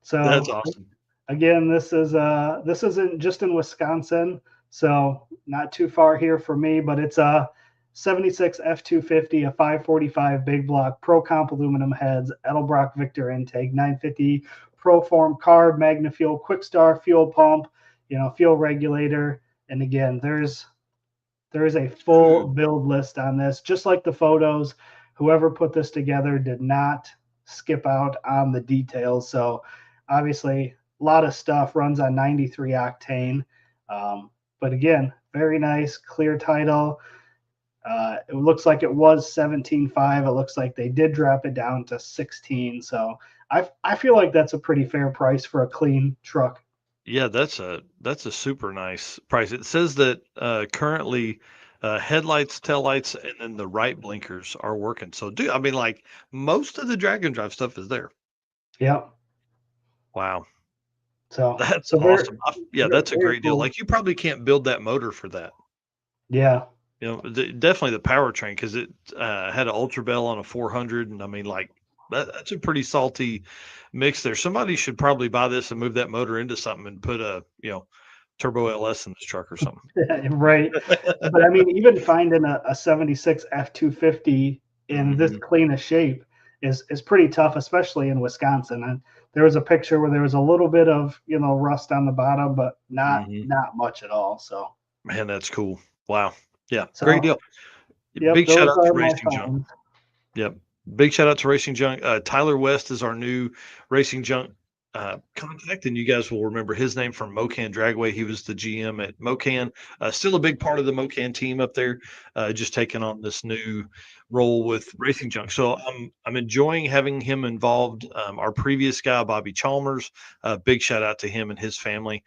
So that's awesome. Again, this isn't just in Wisconsin, so not too far here for me, but it's a 76 F250, a 545 big block, Pro Comp aluminum heads, Edelbrock Victor intake, 950 Proform carb, Magna Fuel Quick Start fuel pump, you know, fuel regulator. And again, there is a full build list on this, just like the photos. Whoever put this together did not skip out on the details. So obviously a lot of stuff, runs on 93 octane. But again, very nice, clear title. It looks like it was 17.5. It looks like they did drop it down to 16. So I feel like that's a pretty fair price for a clean truck. Yeah, that's a super nice price. It says that currently headlights, taillights, and then the right blinkers are working. So I mean, like most of the drag and drive stuff is there. Yep. Wow. So that's awesome. That's a great deal. Like you probably can't build that motor for that. Yeah. You know, definitely the powertrain, because it had an Ultra Bell on a 400, and I mean, like that's a pretty salty mix there. Somebody should probably buy this and move that motor into something and put a turbo LS in this truck or something. Right. But I mean, even finding a 76 F250 in this clean a shape, is pretty tough, especially in Wisconsin. And there was a picture where there was a little bit of, rust on the bottom, but not much at all. So, Man, that's cool. Wow. Yeah, so great deal. yep, Big shout those out to are my Racing Junk. finds. Yep. Big shout out to Racing Junk. Tyler West is our new Racing Junk contact, and you guys will remember his name from Mocan Dragway. He was the GM at Mocan, still a big part of the Mocan team up there, just taking on this new role with Racing Junk. So I'm enjoying having him involved. Our previous guy, Bobby Chalmers, big shout out to him and his family.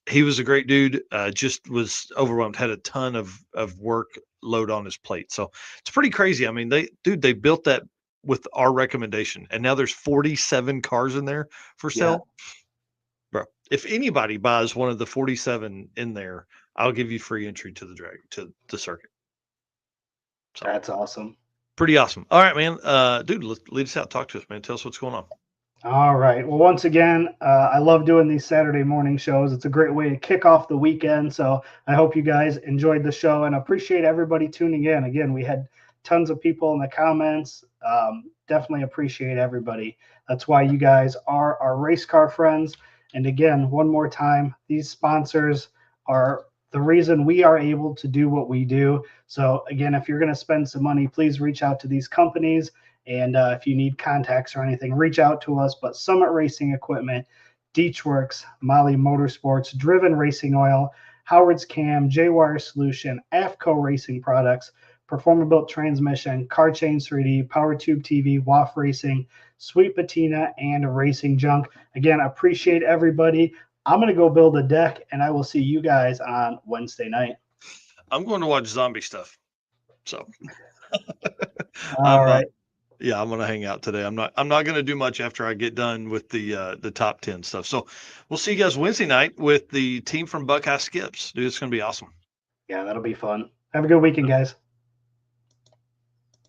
He was a great dude, just was overwhelmed, had a ton of work load on his plate. So it's pretty crazy. I mean, they built that with our recommendation, and now there's 47 cars in there for sale. Bro, if anybody buys one of the 47 in there, I'll give you free entry to the circuit. So that's awesome. Pretty awesome. All right, man. Dude, lead us out. Talk to us, man. Tell us what's going on. All right. Well, once again, I love doing these Saturday morning shows. It's a great way to kick off the weekend. So I hope you guys enjoyed the show and appreciate everybody tuning in. Again, we had tons of people in the comments. Definitely appreciate everybody. That's why you guys are our race car friends. And again, one more time, these sponsors are the reason we are able to do what we do. So again, if you're going to spend some money, please reach out to these companies. And if you need contacts or anything, reach out to us. But Summit Racing Equipment, Deechworks, Molly Motorsports, Driven Racing Oil, Howard's Cam, J-Wire Solution, AFCO Racing Products, Performabuilt Transmission, Car Chains 3D, Power Tube TV, WAF Racing, Sweet Patina, and Racing Junk. Again, appreciate everybody. I'm going to go build a deck, and I will see you guys on Wednesday night. I'm going to watch zombie stuff. So, all right. Yeah, I'm going to hang out today. I'm not going to do much after I get done with the top 10 stuff. So we'll see you guys Wednesday night with the team from Buckeye Skips. Dude, it's going to be awesome. Yeah, that'll be fun. Have a good weekend, guys.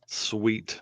Sweet.